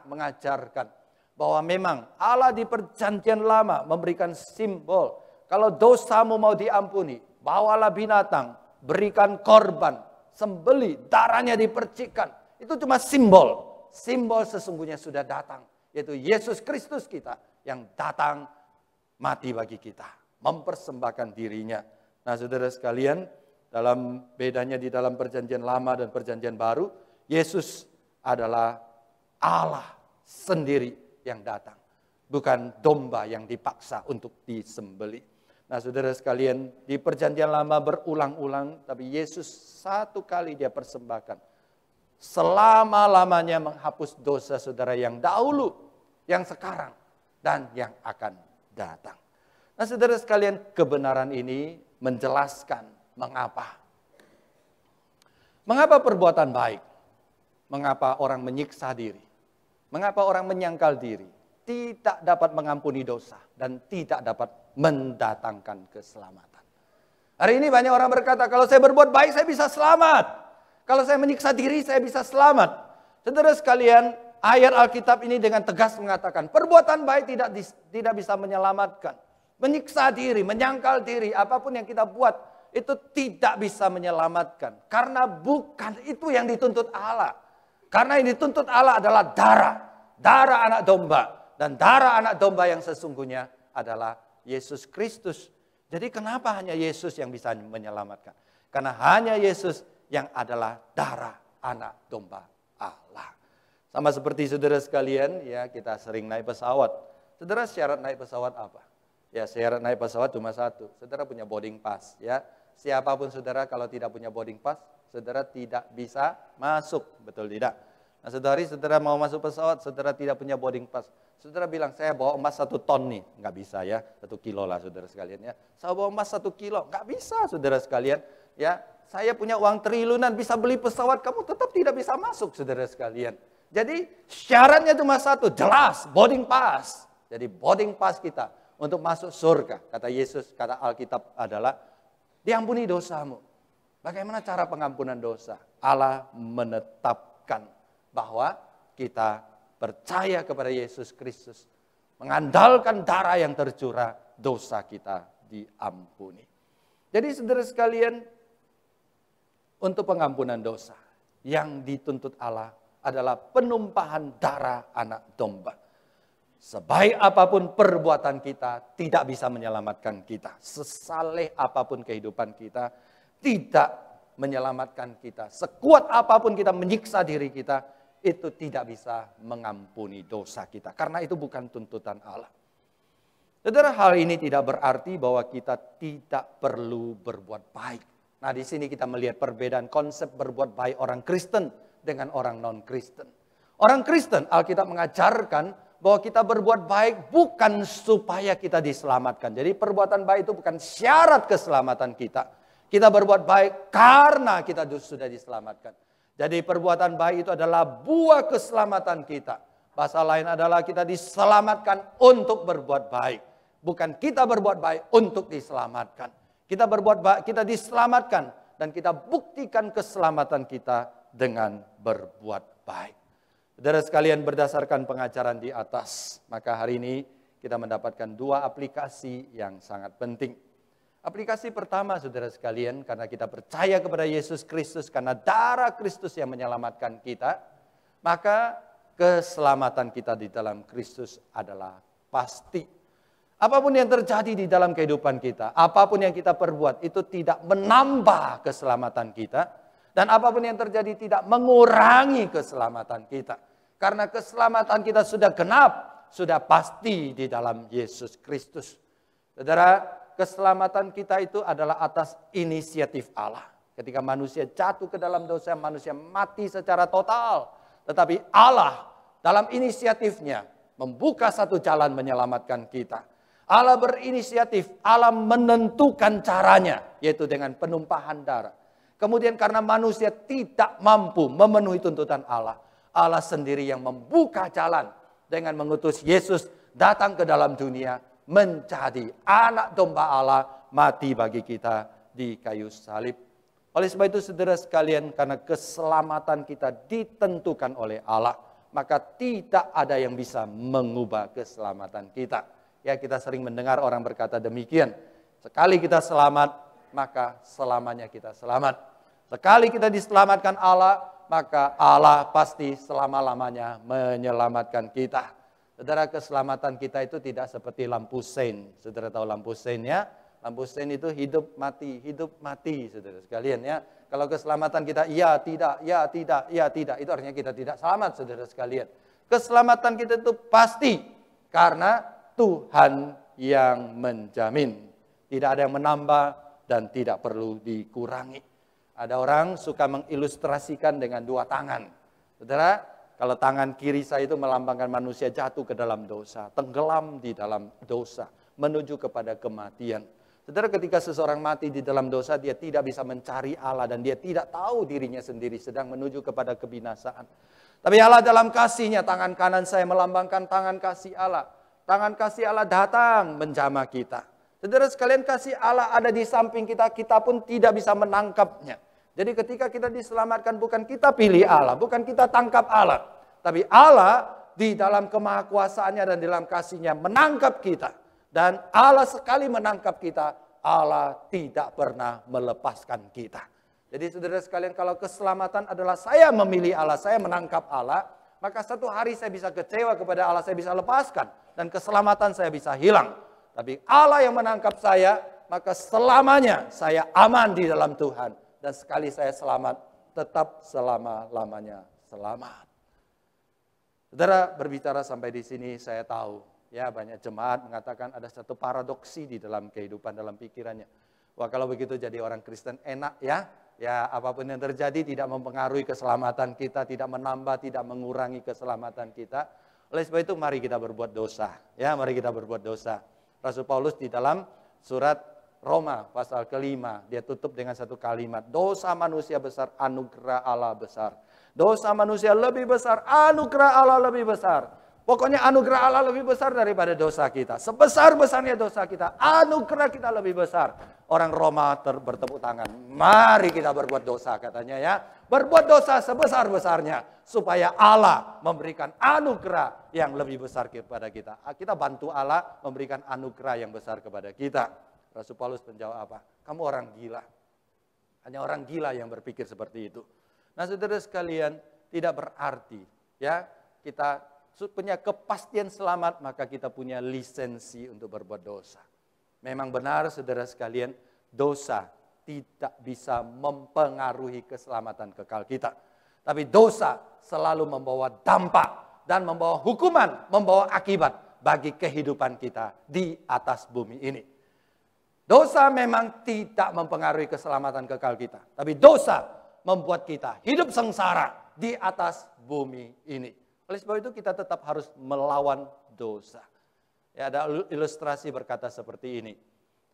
mengajarkan bahwa memang Allah di Perjanjian Lama memberikan simbol. Kalau dosamu mau diampuni, bawalah binatang, berikan korban, sembeli, darahnya dipercikkan. Itu cuma simbol. Simbol sesungguhnya sudah datang, yaitu Yesus Kristus kita yang datang mati bagi kita, mempersembahkan dirinya. Nah, saudara sekalian, dalam bedanya di dalam Perjanjian Lama dan Perjanjian Baru, Yesus adalah Allah sendiri yang datang, bukan domba yang dipaksa untuk disembeli. Nah, saudara sekalian, di Perjanjian Lama berulang-ulang, tapi Yesus satu kali dia persembahkan, selama-lamanya menghapus dosa saudara yang dahulu, yang sekarang, dan yang akan datang. Nah, saudara sekalian, kebenaran ini menjelaskan mengapa. Mengapa perbuatan baik? Mengapa orang menyiksa diri? Mengapa orang menyangkal diri? Tidak dapat mengampuni dosa dan tidak dapat mendatangkan keselamatan. Hari ini banyak orang berkata, kalau saya berbuat baik saya bisa selamat. Kalau saya menyiksa diri saya bisa selamat. Saudara sekalian, ayat Alkitab ini dengan tegas mengatakan, perbuatan baik tidak bisa menyelamatkan. Menyiksa diri, menyangkal diri, apapun yang kita buat, itu tidak bisa menyelamatkan. Karena bukan itu yang dituntut Allah. Karena yang dituntut Allah adalah darah anak domba. Dan darah anak domba yang sesungguhnya adalah Yesus Kristus. Jadi kenapa hanya Yesus yang bisa menyelamatkan? Karena hanya Yesus yang adalah darah anak domba Allah. Sama seperti saudara sekalian, ya kita sering naik pesawat. Saudara, syarat naik pesawat apa? Ya, syarat naik pesawat cuma satu. Saudara punya boarding pass, ya. Siapapun saudara kalau tidak punya boarding pass, saudara tidak bisa masuk, betul tidak? Nah, saudara mau masuk pesawat, saudara tidak punya boarding pass. Saudara bilang, saya bawa emas 1 ton nih. Nggak bisa ya, 1 kilo lah saudara sekalian ya. Saya bawa emas 1 kilo, nggak bisa saudara sekalian. Ya, saya punya uang triliunan, bisa beli pesawat, kamu tetap tidak bisa masuk saudara sekalian. Jadi syaratnya cuma satu, jelas, boarding pass. Jadi boarding pass kita untuk masuk surga, kata Yesus, kata Alkitab adalah diampuni dosamu. Bagaimana cara pengampunan dosa? Allah menetapkan bahwa kita percaya kepada Yesus Kristus, mengandalkan darah yang tercurah, dosa kita diampuni. Jadi saudara sekalian, untuk pengampunan dosa yang dituntut Allah adalah penumpahan darah anak domba. Sebaik apapun perbuatan kita, tidak bisa menyelamatkan kita. Sesaleh apapun kehidupan kita, tidak menyelamatkan kita. Sekuat apapun kita menyiksa diri kita, itu tidak bisa mengampuni dosa kita. Karena itu bukan tuntutan Allah. Saudara, hal ini tidak berarti bahwa kita tidak perlu berbuat baik. Nah, di sini kita melihat perbedaan konsep berbuat baik orang Kristen dengan orang non-Kristen. Orang Kristen, Alkitab mengajarkan bahwa kita berbuat baik bukan supaya kita diselamatkan. Jadi perbuatan baik itu bukan syarat keselamatan kita. Kita berbuat baik karena kita sudah diselamatkan. Jadi perbuatan baik itu adalah buah keselamatan kita. Bahasa lain adalah kita diselamatkan untuk berbuat baik. Bukan kita berbuat baik untuk diselamatkan. Kita berbuat baik, kita diselamatkan. Dan kita buktikan keselamatan kita dengan berbuat baik. Saudara sekalian, berdasarkan pengajaran di atas, maka hari ini kita mendapatkan 2 aplikasi yang sangat penting. Aplikasi pertama, saudara sekalian, karena kita percaya kepada Yesus Kristus, karena darah Kristus yang menyelamatkan kita, maka keselamatan kita di dalam Kristus adalah pasti. Apapun yang terjadi di dalam kehidupan kita, apapun yang kita perbuat, itu tidak menambah keselamatan kita. Dan apapun yang terjadi tidak mengurangi keselamatan kita. Karena keselamatan kita sudah genap, sudah pasti di dalam Yesus Kristus. Saudara, keselamatan kita itu adalah atas inisiatif Allah. Ketika manusia jatuh ke dalam dosa, manusia mati secara total. Tetapi Allah dalam inisiatifnya membuka satu jalan menyelamatkan kita. Allah berinisiatif, Allah menentukan caranya, yaitu dengan penumpahan darah. Kemudian karena manusia tidak mampu memenuhi tuntutan Allah, Allah sendiri yang membuka jalan dengan mengutus Yesus datang ke dalam dunia, menjadi anak domba Allah, mati bagi kita di kayu salib. Oleh sebab itu saudara sekalian, karena keselamatan kita ditentukan oleh Allah, maka tidak ada yang bisa mengubah keselamatan kita. Ya, kita sering mendengar orang berkata demikian. Sekali kita selamat, maka selamanya kita selamat. Sekali kita diselamatkan Allah, maka Allah pasti selama-lamanya menyelamatkan kita. Saudara, keselamatan kita itu tidak seperti lampu sein. Saudara tahu lampu sein ya? Lampu sein itu hidup mati, saudara sekalian ya. Kalau keselamatan kita iya tidak, itu artinya kita tidak selamat, saudara sekalian. Keselamatan kita itu pasti karena Tuhan yang menjamin. Tidak ada yang menambah dan tidak perlu dikurangi. Ada orang suka mengilustrasikan dengan dua tangan. Saudara, kalau tangan kiri saya itu melambangkan manusia jatuh ke dalam dosa, tenggelam di dalam dosa, menuju kepada kematian. Saudara, ketika seseorang mati di dalam dosa, dia tidak bisa mencari Allah dan dia tidak tahu dirinya sendiri sedang menuju kepada kebinasaan. Tapi Allah dalam kasih-Nya, tangan kanan saya melambangkan tangan kasih Allah. Tangan kasih Allah datang menjamah kita. Saudara sekalian, kasih Allah ada di samping kita, kita pun tidak bisa menangkapnya. Jadi ketika kita diselamatkan, bukan kita pilih Allah, bukan kita tangkap Allah. Tapi Allah di dalam kemahakuasaannya dan dalam kasih-Nya menangkap kita. Dan Allah sekali menangkap kita, Allah tidak pernah melepaskan kita. Jadi saudara sekalian, kalau keselamatan adalah saya memilih Allah, saya menangkap Allah, maka satu hari saya bisa kecewa kepada Allah, saya bisa lepaskan. Dan keselamatan saya bisa hilang. Tapi Allah yang menangkap saya, maka selamanya saya aman di dalam Tuhan. Dan sekali saya selamat, tetap selama-lamanya selamat. Saudara, berbicara sampai di sini saya tahu, ya banyak jemaat mengatakan ada satu paradoksi di dalam kehidupan, dalam pikirannya. Wah, kalau begitu jadi orang Kristen enak ya. Ya, apapun yang terjadi tidak mempengaruhi keselamatan kita, tidak menambah, tidak mengurangi keselamatan kita. Oleh sebab itu mari kita berbuat dosa. Ya, mari kita berbuat dosa. Rasul Paulus di dalam surat Roma pasal ke-5, dia tutup dengan satu kalimat. Dosa manusia besar, anugerah Allah besar. Dosa manusia lebih besar, anugerah Allah lebih besar. Pokoknya anugerah Allah lebih besar daripada dosa kita. Sebesar-besarnya dosa kita, anugerah kita lebih besar. Orang Roma bertepuk tangan. Mari kita berbuat dosa katanya ya. Berbuat dosa sebesar-besarnya. Supaya Allah memberikan anugerah yang lebih besar kepada kita. Kita bantu Allah memberikan anugerah yang besar kepada kita. Rasul Paulus menjawab apa? Kamu orang gila. Hanya orang gila yang berpikir seperti itu. Nah saudara sekalian, tidak berarti ya kita punya kepastian selamat, maka kita punya lisensi untuk berbuat dosa. Memang benar saudara sekalian, dosa tidak bisa mempengaruhi keselamatan kekal kita. Tapi dosa selalu membawa dampak dan membawa hukuman, membawa akibat bagi kehidupan kita di atas bumi ini. Dosa memang tidak mempengaruhi keselamatan kekal kita. Tapi dosa membuat kita hidup sengsara di atas bumi ini. Oleh sebab itu kita tetap harus melawan dosa. Ya, ada ilustrasi berkata seperti ini.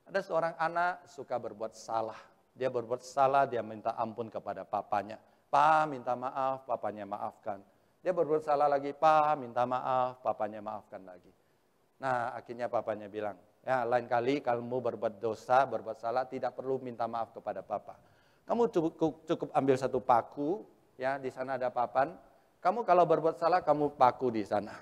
Ada seorang anak suka berbuat salah. Dia berbuat salah, dia minta ampun kepada papanya. Pa, minta maaf, papanya maafkan. Dia berbuat salah lagi, pa, minta maaf, papanya maafkan lagi. Nah, akhirnya papanya bilang, ya, lain kali kamu berbuat dosa, berbuat salah, tidak perlu minta maaf kepada papa. Kamu cukup ambil satu paku, ya di sana ada papan. Kamu kalau berbuat salah, kamu paku di sana.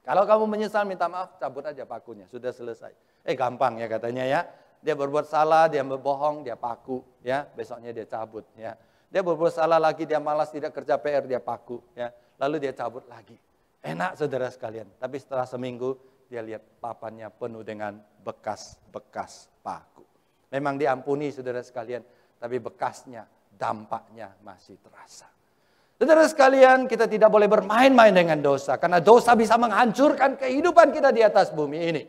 Kalau kamu menyesal minta maaf, cabut aja pakunya, sudah selesai. Gampang ya katanya ya. Dia berbuat salah, dia berbohong, dia paku, ya. Besoknya dia cabut, ya. Dia berbuat salah lagi, dia malas tidak kerja PR, dia paku, ya. Lalu dia cabut lagi. Enak saudara sekalian, tapi setelah seminggu dia lihat papannya penuh dengan bekas-bekas paku. Memang diampuni saudara sekalian, tapi bekasnya, dampaknya masih terasa. Saudara sekalian, kita tidak boleh bermain-main dengan dosa, karena dosa bisa menghancurkan kehidupan kita di atas bumi ini.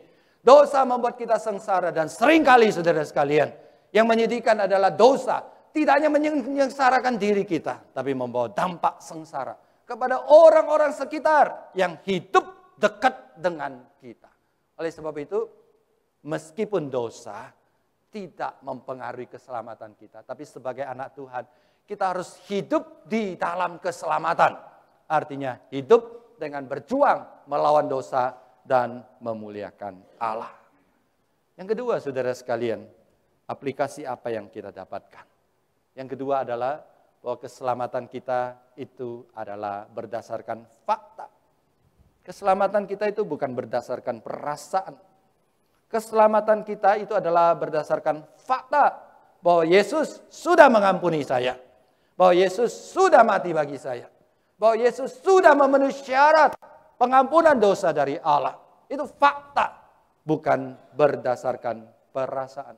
Dosa membuat kita sengsara dan seringkali saudara sekalian, yang menyedihkan adalah dosa tidak hanya menyengsarakan diri kita, tapi membawa dampak sengsara kepada orang-orang sekitar yang hidup dekat dengan kita. Oleh sebab itu, meskipun dosa tidak mempengaruhi keselamatan kita. Tapi sebagai anak Tuhan, kita harus hidup di dalam keselamatan. Artinya hidup dengan berjuang melawan dosa dan memuliakan Allah. Yang kedua, saudara sekalian, aplikasi apa yang kita dapatkan? Yang kedua adalah bahwa keselamatan kita itu adalah berdasarkan fakta. Keselamatan kita itu bukan berdasarkan perasaan. Keselamatan kita itu adalah berdasarkan fakta bahwa Yesus sudah mengampuni saya. Bahwa Yesus sudah mati bagi saya. Bahwa Yesus sudah memenuhi syarat pengampunan dosa dari Allah. Itu fakta, bukan berdasarkan perasaan.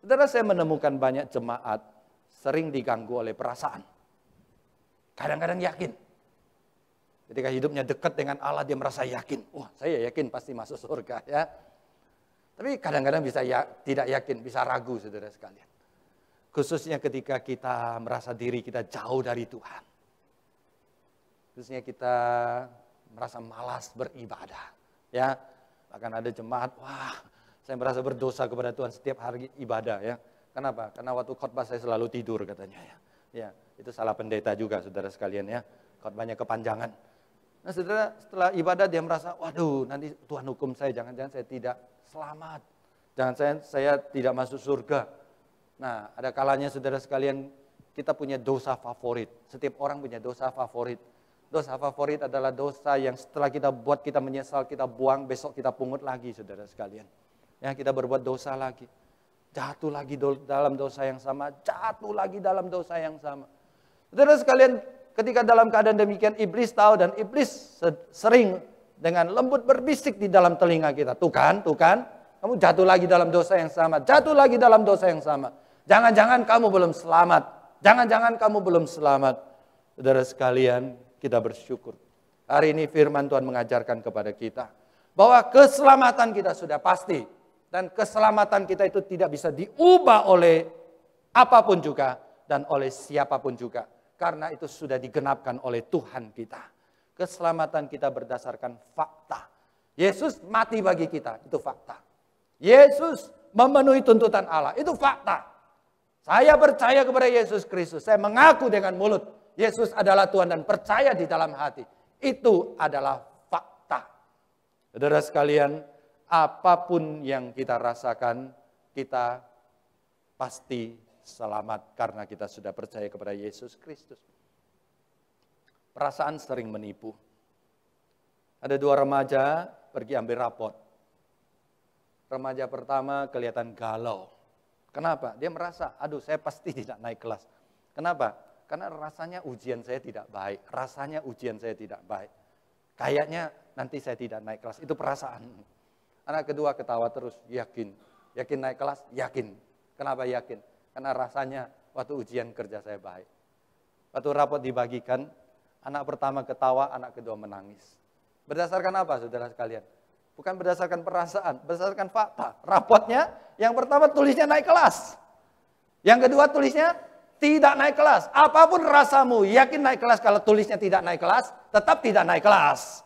Saudara, saya menemukan banyak jemaat sering diganggu oleh perasaan. Kadang-kadang yakin. Ketika hidupnya dekat dengan Allah, dia merasa yakin. Wah, saya yakin pasti masuk surga ya. Tapi kadang-kadang bisa tidak yakin, bisa ragu, saudara sekalian. Khususnya ketika kita merasa diri kita jauh dari Tuhan. Khususnya kita merasa malas beribadah. Ya, bahkan ada jemaat, wah, saya merasa berdosa kepada Tuhan setiap hari ibadah ya. Kenapa? Karena waktu khotbah saya selalu tidur katanya ya. Ya, itu salah pendeta juga, saudara sekalian ya. Khotbahnya kepanjangan. Nah, saudara, setelah ibadah dia merasa, waduh, nanti Tuhan hukum saya, jangan-jangan saya tidak selamat. Jangan saya tidak masuk surga. Nah, ada kalanya saudara sekalian, kita punya dosa favorit. Setiap orang punya dosa favorit. Dosa favorit adalah dosa yang setelah kita buat, kita menyesal, kita buang, besok kita pungut lagi, saudara sekalian. Ya, kita berbuat dosa lagi. Jatuh lagi dalam dosa yang sama, jatuh lagi dalam dosa yang sama. Saudara sekalian, ketika dalam keadaan demikian, iblis tahu dan iblis sering dengan lembut berbisik di dalam telinga kita. Tuh kan, kamu jatuh lagi dalam dosa yang sama, jatuh lagi dalam dosa yang sama. Jangan-jangan kamu belum selamat, jangan-jangan kamu belum selamat. Saudara sekalian, kita bersyukur. Hari ini firman Tuhan mengajarkan kepada kita bahwa keselamatan kita sudah pasti. Dan keselamatan kita itu tidak bisa diubah oleh apapun juga dan oleh siapapun juga. Karena itu sudah digenapkan oleh Tuhan kita. Keselamatan kita berdasarkan fakta. Yesus mati bagi kita, itu fakta. Yesus memenuhi tuntutan Allah, itu fakta. Saya percaya kepada Yesus Kristus, saya mengaku dengan mulut, Yesus adalah Tuhan dan percaya di dalam hati. Itu adalah fakta. Saudara sekalian, apapun yang kita rasakan, kita pasti selamat karena kita sudah percaya kepada Yesus Kristus. Perasaan sering menipu. Ada dua remaja pergi ambil rapot. Remaja pertama kelihatan galau. Kenapa? Dia merasa, aduh saya pasti tidak naik kelas. Kenapa? Karena rasanya ujian saya tidak baik. Rasanya ujian saya tidak baik. Kayaknya nanti saya tidak naik kelas. Itu perasaan. Anak kedua ketawa terus, yakin. Yakin naik kelas? Yakin. Kenapa yakin? Karena rasanya waktu ujian kerja saya baik. Waktu rapot dibagikan, anak pertama ketawa, anak kedua menangis. Berdasarkan apa, saudara sekalian? Bukan berdasarkan perasaan, berdasarkan fakta. Rapotnya, yang pertama tulisnya naik kelas. Yang kedua tulisnya tidak naik kelas. Apapun rasamu, yakin naik kelas. Kalau tulisnya tidak naik kelas, tetap tidak naik kelas.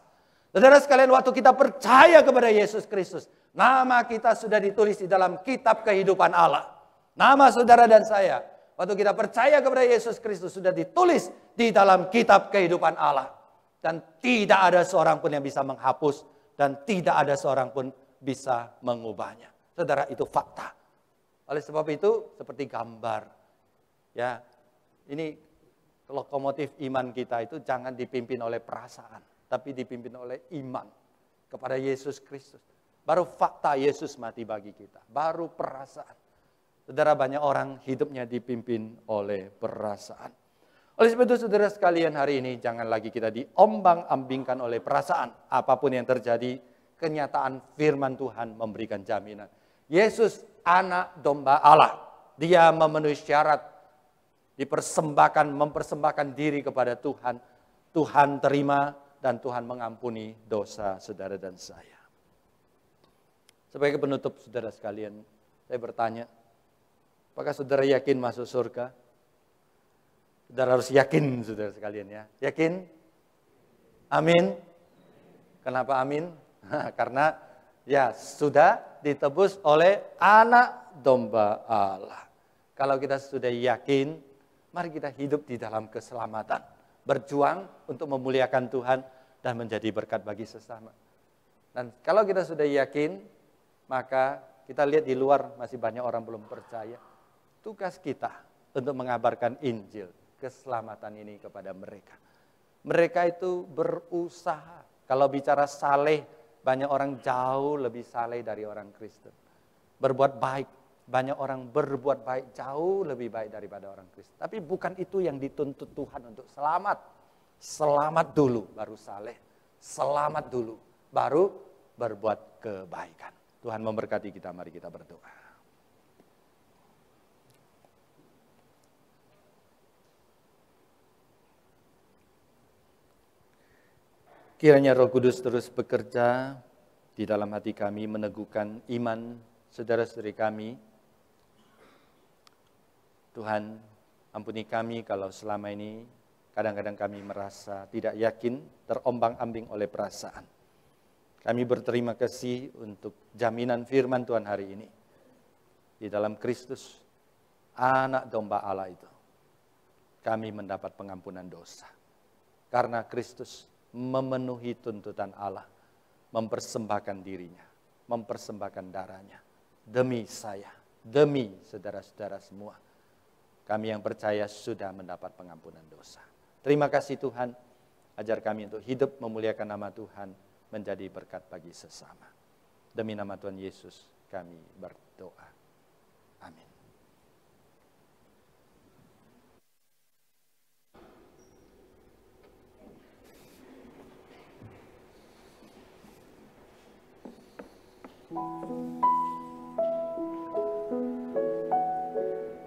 Saudara sekalian, waktu kita percaya kepada Yesus Kristus, nama kita sudah ditulis di dalam kitab kehidupan Allah. Nama saudara dan saya, waktu kita percaya kepada Yesus Kristus, sudah ditulis di dalam kitab kehidupan Allah. Dan tidak ada seorang pun yang bisa menghapus, dan tidak ada seorang pun bisa mengubahnya. Saudara, itu fakta. Oleh sebab itu, seperti gambar. Ya, ini lokomotif iman kita itu jangan dipimpin oleh perasaan, tapi dipimpin oleh iman kepada Yesus Kristus. Baru fakta Yesus mati bagi kita. Baru perasaan. Saudara, banyak orang hidupnya dipimpin oleh perasaan. Oleh sebab itu, saudara sekalian, hari ini jangan lagi kita diombang-ambingkan oleh perasaan. Apapun yang terjadi, kenyataan firman Tuhan memberikan jaminan. Yesus anak domba Allah. Dia memenuhi syarat, mempersembahkan diri kepada Tuhan. Tuhan terima dan Tuhan mengampuni dosa saudara dan saya. Sebagai penutup, saudara sekalian, saya bertanya, apakah saudara yakin masuk surga? Saudara harus yakin, saudara sekalian ya. Yakin? Amin. Kenapa amin? Karena ya sudah ditebus oleh anak domba Allah. Kalau kita sudah yakin, mari kita hidup di dalam keselamatan. Berjuang untuk memuliakan Tuhan dan menjadi berkat bagi sesama. Dan kalau kita sudah yakin, maka kita lihat di luar masih banyak orang belum percaya. Tugas kita untuk mengabarkan Injil, keselamatan ini kepada mereka. Mereka itu berusaha. Kalau bicara saleh, banyak orang jauh lebih saleh dari orang Kristen. Berbuat baik, banyak orang berbuat baik jauh lebih baik daripada orang Kristen. Tapi bukan itu yang dituntut Tuhan untuk selamat. Selamat dulu baru saleh. Selamat dulu baru berbuat kebaikan. Tuhan memberkati kita, mari kita berdoa. Kiranya Roh Kudus terus bekerja di dalam hati kami, meneguhkan iman saudara-saudari kami. Tuhan, ampuni kami kalau selama ini kadang-kadang kami merasa tidak yakin, terombang-ambing oleh perasaan. Kami berterima kasih untuk jaminan firman Tuhan hari ini. Di dalam Kristus, anak domba Allah itu, kami mendapat pengampunan dosa. Karena Kristus memenuhi tuntutan Allah, mempersembahkan dirinya, mempersembahkan darahnya, demi saya, demi saudara-saudara semua. Kami yang percaya sudah mendapat pengampunan dosa. Terima kasih Tuhan, ajar kami untuk hidup memuliakan nama Tuhan, menjadi berkat bagi sesama. Demi nama Tuhan Yesus kami berdoa. Amin.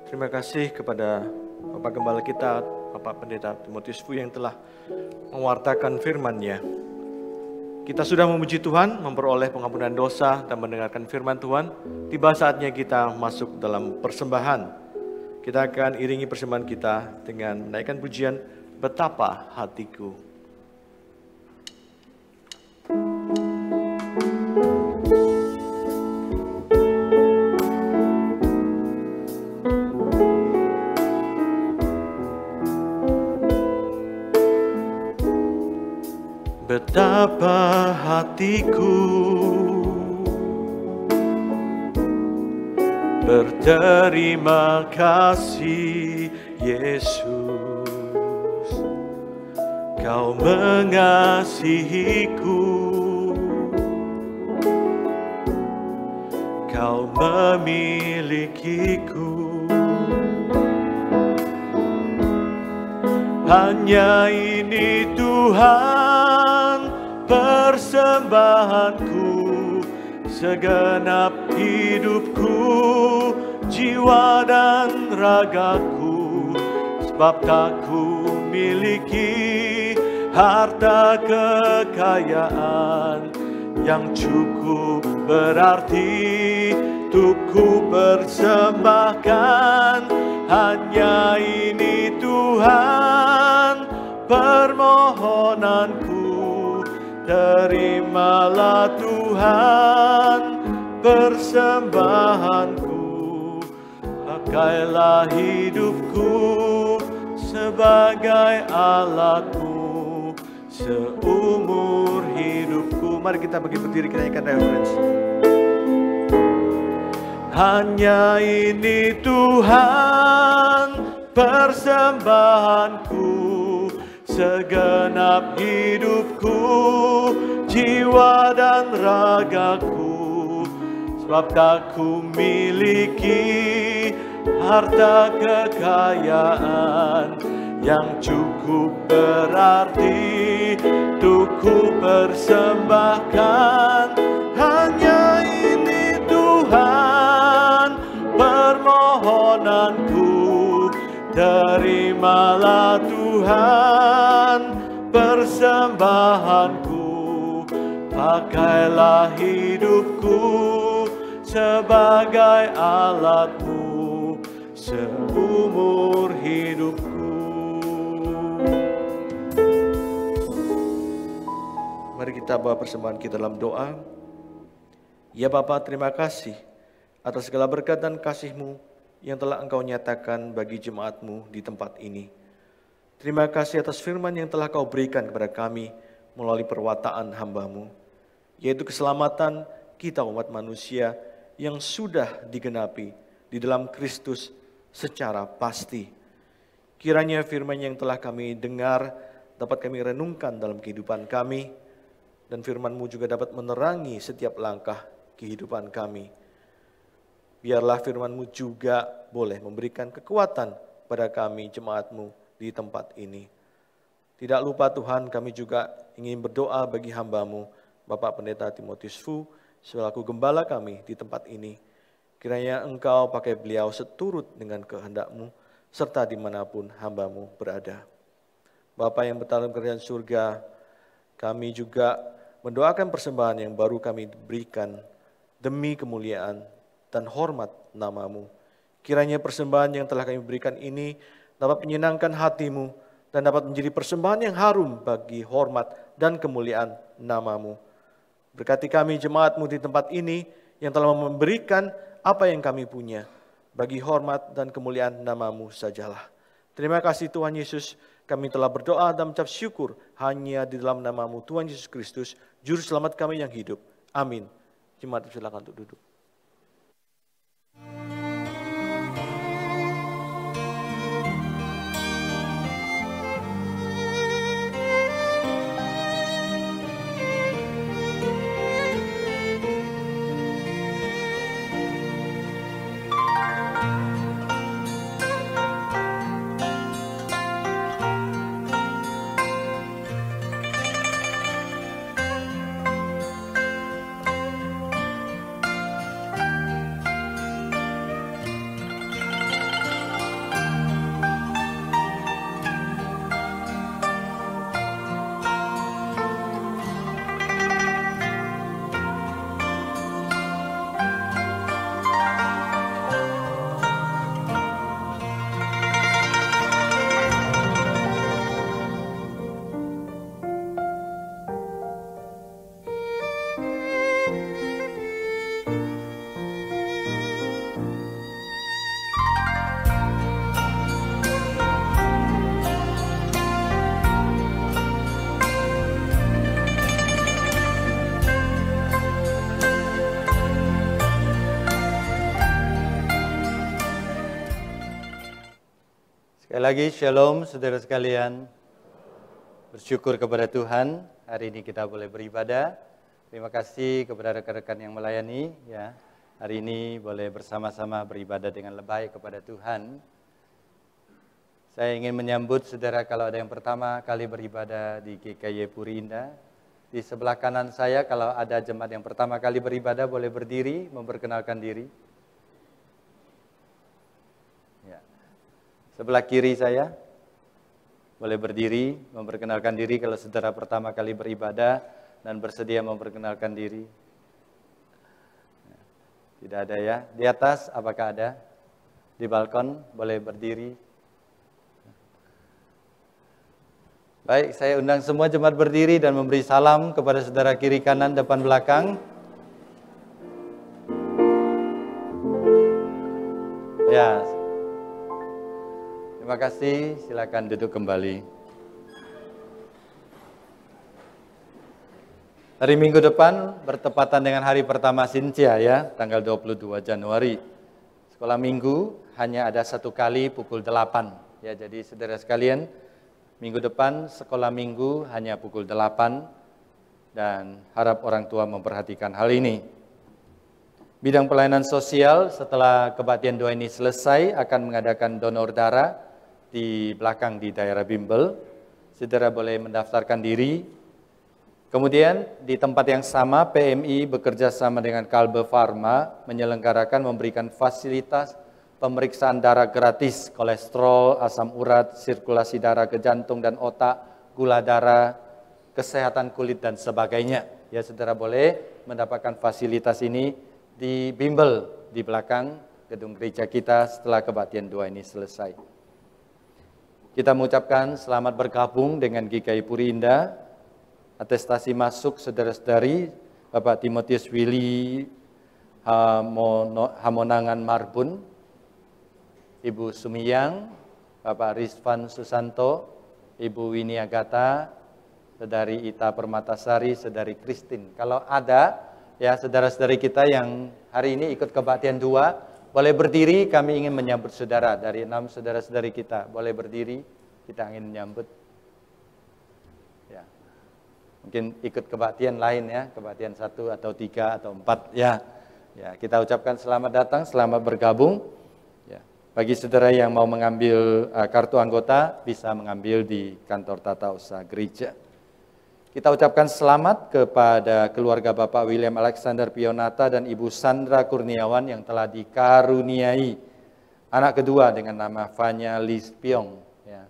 Terima kasih kepada Bapak Gembala kita, Bapak Pendeta Timotius Fu yang telah mewartakan firman-Nya. Kita sudah memuji Tuhan, memperoleh pengampunan dosa dan mendengarkan firman Tuhan. Tiba saatnya kita masuk dalam persembahan. Kita akan iringi persembahan kita dengan menaikkan pujian Betapa Hatiku. Betapa hatiku berterima kasih Yesus, Kau mengasihiku, Kau memilikiku. Hanya ini Tuhan persembahanku, segenap hidupku, jiwa dan ragaku. Sebab tak ku miliki harta kekayaan yang cukup berarti untuk ku persembahkan. Hanya ini Tuhan permohonanku, terimalah Tuhan persembahanku. Pakailah hidupku sebagai alatmu seumur hidupku. Mari kita bagi berdiri, kita nyanyikan referensi. Hanya ini Tuhan persembahanku, segenap hidupku, jiwa dan ragaku. Sebab tak ku miliki harta kekayaan yang cukup berarti untuk ku persembahkan. Hanya ini Tuhan permohonanku, terimalah Tuhan persembahanku. Pakailah hidupku sebagai alatmu seumur hidupku. Mari kita bawa persembahan kita dalam doa. Ya Bapa, terima kasih atas segala berkat dan kasih-Mu yang telah Engkau nyatakan bagi jemaat-Mu di tempat ini. Terima kasih atas firman yang telah Kau berikan kepada kami melalui perwataan hamba-Mu, yaitu keselamatan kita umat manusia yang sudah digenapi di dalam Kristus secara pasti. Kiranya firman yang telah kami dengar dapat kami renungkan dalam kehidupan kami, dan firman-Mu juga dapat menerangi setiap langkah kehidupan kami. Biarlah firman-Mu juga boleh memberikan kekuatan pada kami jemaat-Mu di tempat ini. Tidak lupa Tuhan, kami juga ingin berdoa bagi hamba-Mu, Bapak Pendeta Timotius Fu, selaku gembala kami di tempat ini. Kiranya Engkau pakai beliau seturut dengan kehendak-Mu, serta dimanapun hamba-Mu berada. Bapa yang bertalam kerajaan surga, kami juga mendoakan persembahan yang baru kami berikan demi kemuliaan dan hormat nama-Mu. Kiranya persembahan yang telah kami berikan ini dapat menyenangkan hati-Mu dan dapat menjadi persembahan yang harum bagi hormat dan kemuliaan nama-Mu. Berkati kami jemaat-Mu di tempat ini yang telah memberikan apa yang kami punya bagi hormat dan kemuliaan nama-Mu sajalah. Terima kasih Tuhan Yesus, kami telah berdoa dan mengucap syukur hanya di dalam nama-Mu Tuhan Yesus Kristus, Juru Selamat kami yang hidup. Amin. Jemaat silakan untuk duduk. Sekali lagi, shalom saudara sekalian. Bersyukur kepada Tuhan, hari ini kita boleh beribadah. Terima kasih kepada rekan-rekan yang melayani. Ya, hari ini boleh bersama-sama beribadah dengan lebay kepada Tuhan. Saya ingin menyambut saudara kalau ada yang pertama kali beribadah di GKY Puri Indah. Di sebelah kanan saya kalau ada jemaat yang pertama kali beribadah boleh berdiri, memperkenalkan diri. Sebelah kiri saya, boleh berdiri, memperkenalkan diri kalau saudara pertama kali beribadah dan bersedia memperkenalkan diri. Tidak ada ya. Di atas apakah ada? Di balkon boleh berdiri. Baik, saya undang semua jemaat berdiri dan memberi salam kepada saudara kiri kanan depan belakang. Ya. Terima kasih, silakan duduk kembali. Hari Minggu depan bertepatan dengan hari pertama Sintia ya, tanggal 22 Januari. Sekolah Minggu hanya ada satu kali pukul 8. Ya, jadi saudara sekalian, minggu depan sekolah Minggu hanya pukul 8 dan harap orang tua memperhatikan hal ini. Bidang pelayanan sosial setelah kebaktian doa ini selesai akan mengadakan donor darah di belakang di daerah bimbel. Saudara boleh mendaftarkan diri. Kemudian di tempat yang sama PMI bekerja sama dengan Kalbe Pharma menyelenggarakan memberikan fasilitas pemeriksaan darah gratis, kolesterol, asam urat, sirkulasi darah ke jantung dan otak, gula darah, kesehatan kulit dan sebagainya. Ya, saudara boleh mendapatkan fasilitas ini di bimbel di belakang gedung gereja kita setelah kebaktian doa ini selesai. Kita mengucapkan selamat bergabung dengan GKI Puri Indah. Atestasi masuk saudara-saudari Bapak Timotius Willy Hamonangan Marbun, Ibu Sumiyang, Bapak Rizvan Susanto, Ibu Winnie Agata, Saudari Ita Permatasari, Saudari Christine. Kalau ada ya saudara-saudari kita yang hari ini ikut kebaktian 2, boleh berdiri, kami ingin menyambut saudara. Dari 6 saudara-saudari kita, boleh berdiri, kita ingin menyambut. Ya. Mungkin ikut kebaktian lain ya, kebaktian 1 atau 3 atau 4 ya. Ya, kita ucapkan selamat datang, selamat bergabung. Ya. Bagi saudara yang mau mengambil kartu anggota, bisa mengambil di kantor tata usaha gereja. Kita ucapkan selamat kepada keluarga Bapak William Alexander Pionata dan Ibu Sandra Kurniawan yang telah dikaruniai anak kedua dengan nama Fanya Lis Piong. Ya.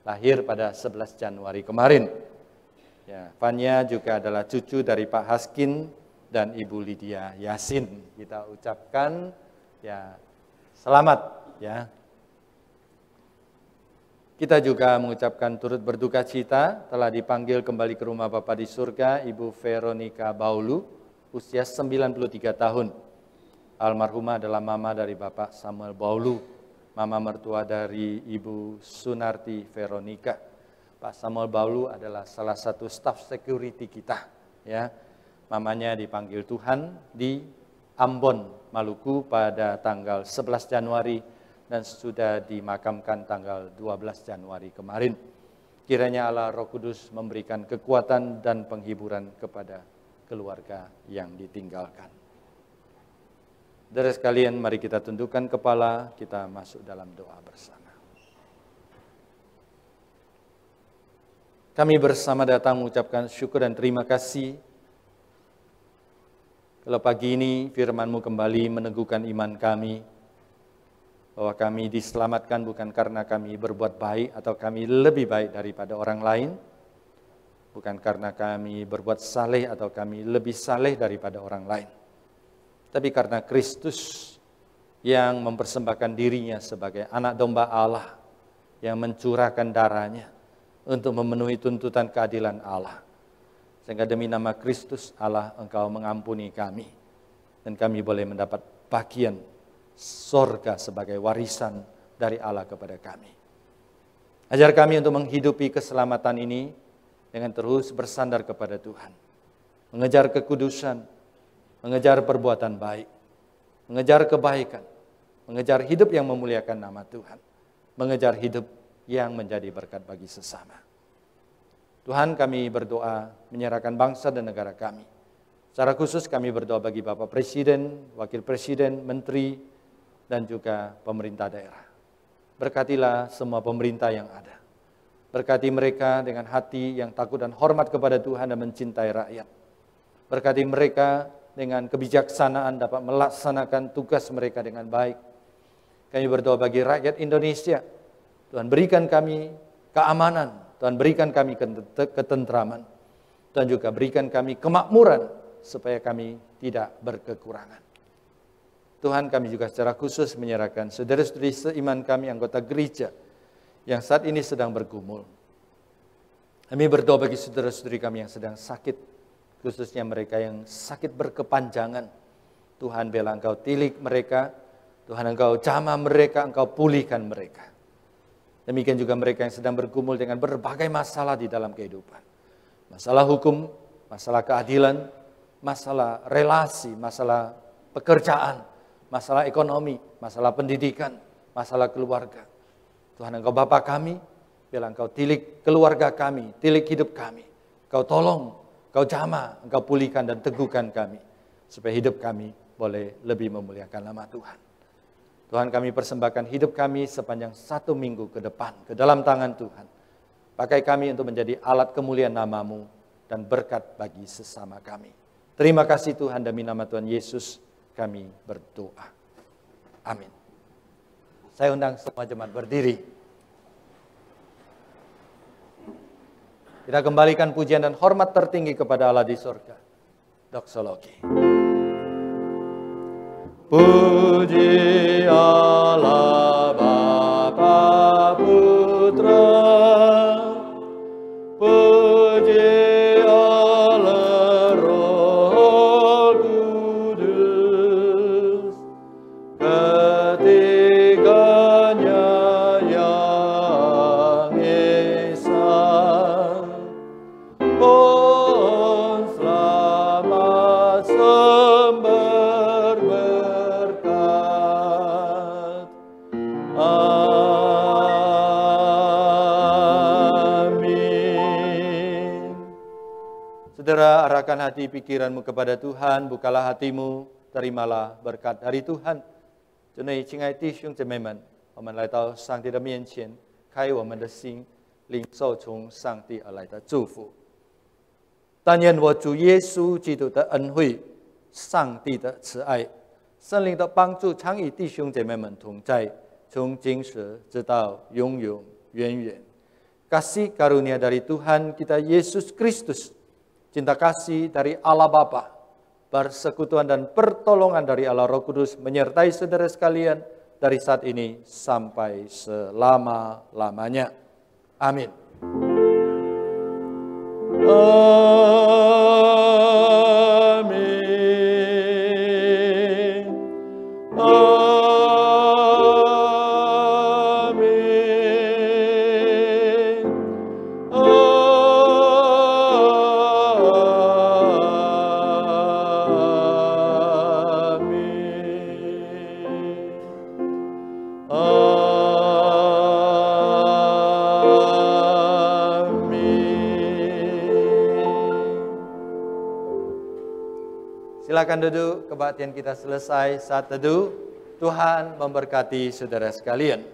Lahir pada 11 Januari kemarin. Ya, Fanya juga adalah cucu dari Pak Haskin dan Ibu Lydia Yasin. Kita ucapkan ya selamat ya. Kita juga mengucapkan turut berduka cita telah dipanggil kembali ke rumah Bapa di surga Ibu Veronica Baulu, usia 93 tahun. Almarhumah adalah mama dari Bapak Samuel Baulu, mama mertua dari Ibu Sunarti Veronica. Pak Samuel Baulu adalah salah satu staff security kita, ya. Mamanya dipanggil Tuhan di Ambon, Maluku pada tanggal 11 Januari dan sudah dimakamkan tanggal 12 Januari kemarin. Kiranya Allah Roh Kudus memberikan kekuatan dan penghiburan kepada keluarga yang ditinggalkan. Saudara sekalian, mari kita tundukkan kepala, kita masuk dalam doa bersama. Kami bersama datang mengucapkan syukur dan terima kasih kalau pagi ini firman-Mu kembali meneguhkan iman kami, bahwa kami diselamatkan bukan karena kami berbuat baik atau kami lebih baik daripada orang lain, bukan karena kami berbuat saleh atau kami lebih saleh daripada orang lain, tapi karena Kristus yang mempersembahkan dirinya sebagai anak domba Allah, yang mencurahkan darahnya untuk memenuhi tuntutan keadilan Allah. Sehingga demi nama Kristus Allah Engkau mengampuni kami. Dan kami boleh mendapat bagian sorga sebagai warisan dari Allah kepada kami. Ajar kami untuk menghidupi keselamatan ini dengan terus bersandar kepada Tuhan. Mengejar kekudusan, mengejar perbuatan baik, mengejar kebaikan, mengejar hidup yang memuliakan nama Tuhan, mengejar hidup yang menjadi berkat bagi sesama. Tuhan, kami berdoa menyerahkan bangsa dan negara kami. Secara khusus kami berdoa bagi Bapak Presiden, Wakil Presiden, Menteri, dan juga pemerintah daerah. Berkatilah semua pemerintah yang ada. Berkati mereka dengan hati yang takut dan hormat kepada Tuhan dan mencintai rakyat. Berkati mereka dengan kebijaksanaan dapat melaksanakan tugas mereka dengan baik. Kami berdoa bagi rakyat Indonesia. Tuhan berikan kami keamanan. Tuhan berikan kami ketentraman. Tuhan juga berikan kami kemakmuran supaya kami tidak berkekurangan. Tuhan, kami juga secara khusus menyerahkan saudara-saudari seiman kami anggota gereja yang saat ini sedang bergumul. Kami berdoa bagi saudara-saudari kami yang sedang sakit, khususnya mereka yang sakit berkepanjangan. Tuhan, bela Engkau tilik mereka, Tuhan Engkau jamah mereka, Engkau pulihkan mereka. Demikian juga mereka yang sedang bergumul dengan berbagai masalah di dalam kehidupan. Masalah hukum, masalah keadilan, masalah relasi, masalah pekerjaan, masalah ekonomi, masalah pendidikan, masalah keluarga. Tuhan Engkau Bapa kami, biarlah Engkau tilik keluarga kami, tilik hidup kami. Engkau tolong, Engkau jamah, Engkau pulihkan dan teguhkan kami. Supaya hidup kami boleh lebih memuliakan nama Tuhan. Tuhan, kami persembahkan hidup kami sepanjang 1 minggu ke depan, ke dalam tangan Tuhan. Pakai kami untuk menjadi alat kemuliaan nama-Mu dan berkat bagi sesama kami. Terima kasih Tuhan, demi nama Tuhan Yesus kami berdoa. Amin. Saya undang semua jemaat berdiri. Kita kembalikan pujian dan hormat tertinggi kepada Allah di surga. Doksologi. Puji Allah Bapa Putra, puji Allah Roh Kudus, pohon selamat sumber berkat. Amin. Saudara, arahkan hati pikiranmu kepada Tuhan, bukalah hatimu, terimalah berkat dari Tuhan. 主内，亲爱弟兄姐妹们，我们来到上帝的面前，开我们的心，领受从上帝而来的祝福。但愿我主耶稣基督的恩惠、上帝的慈爱、圣灵的帮助，常与弟兄姐妹们同在，从今时直到永永远远。Kasih karunia dari Tuhan kita Yesus Kristus, cinta kasih dari Allah Bapa, persekutuan dan pertolongan dari Allah Roh Kudus menyertai saudara sekalian dari saat ini sampai selama-lamanya. Amin. Amin. Silakan duduk, kebaktian kita selesai. Saat teduh, Tuhan memberkati saudara sekalian.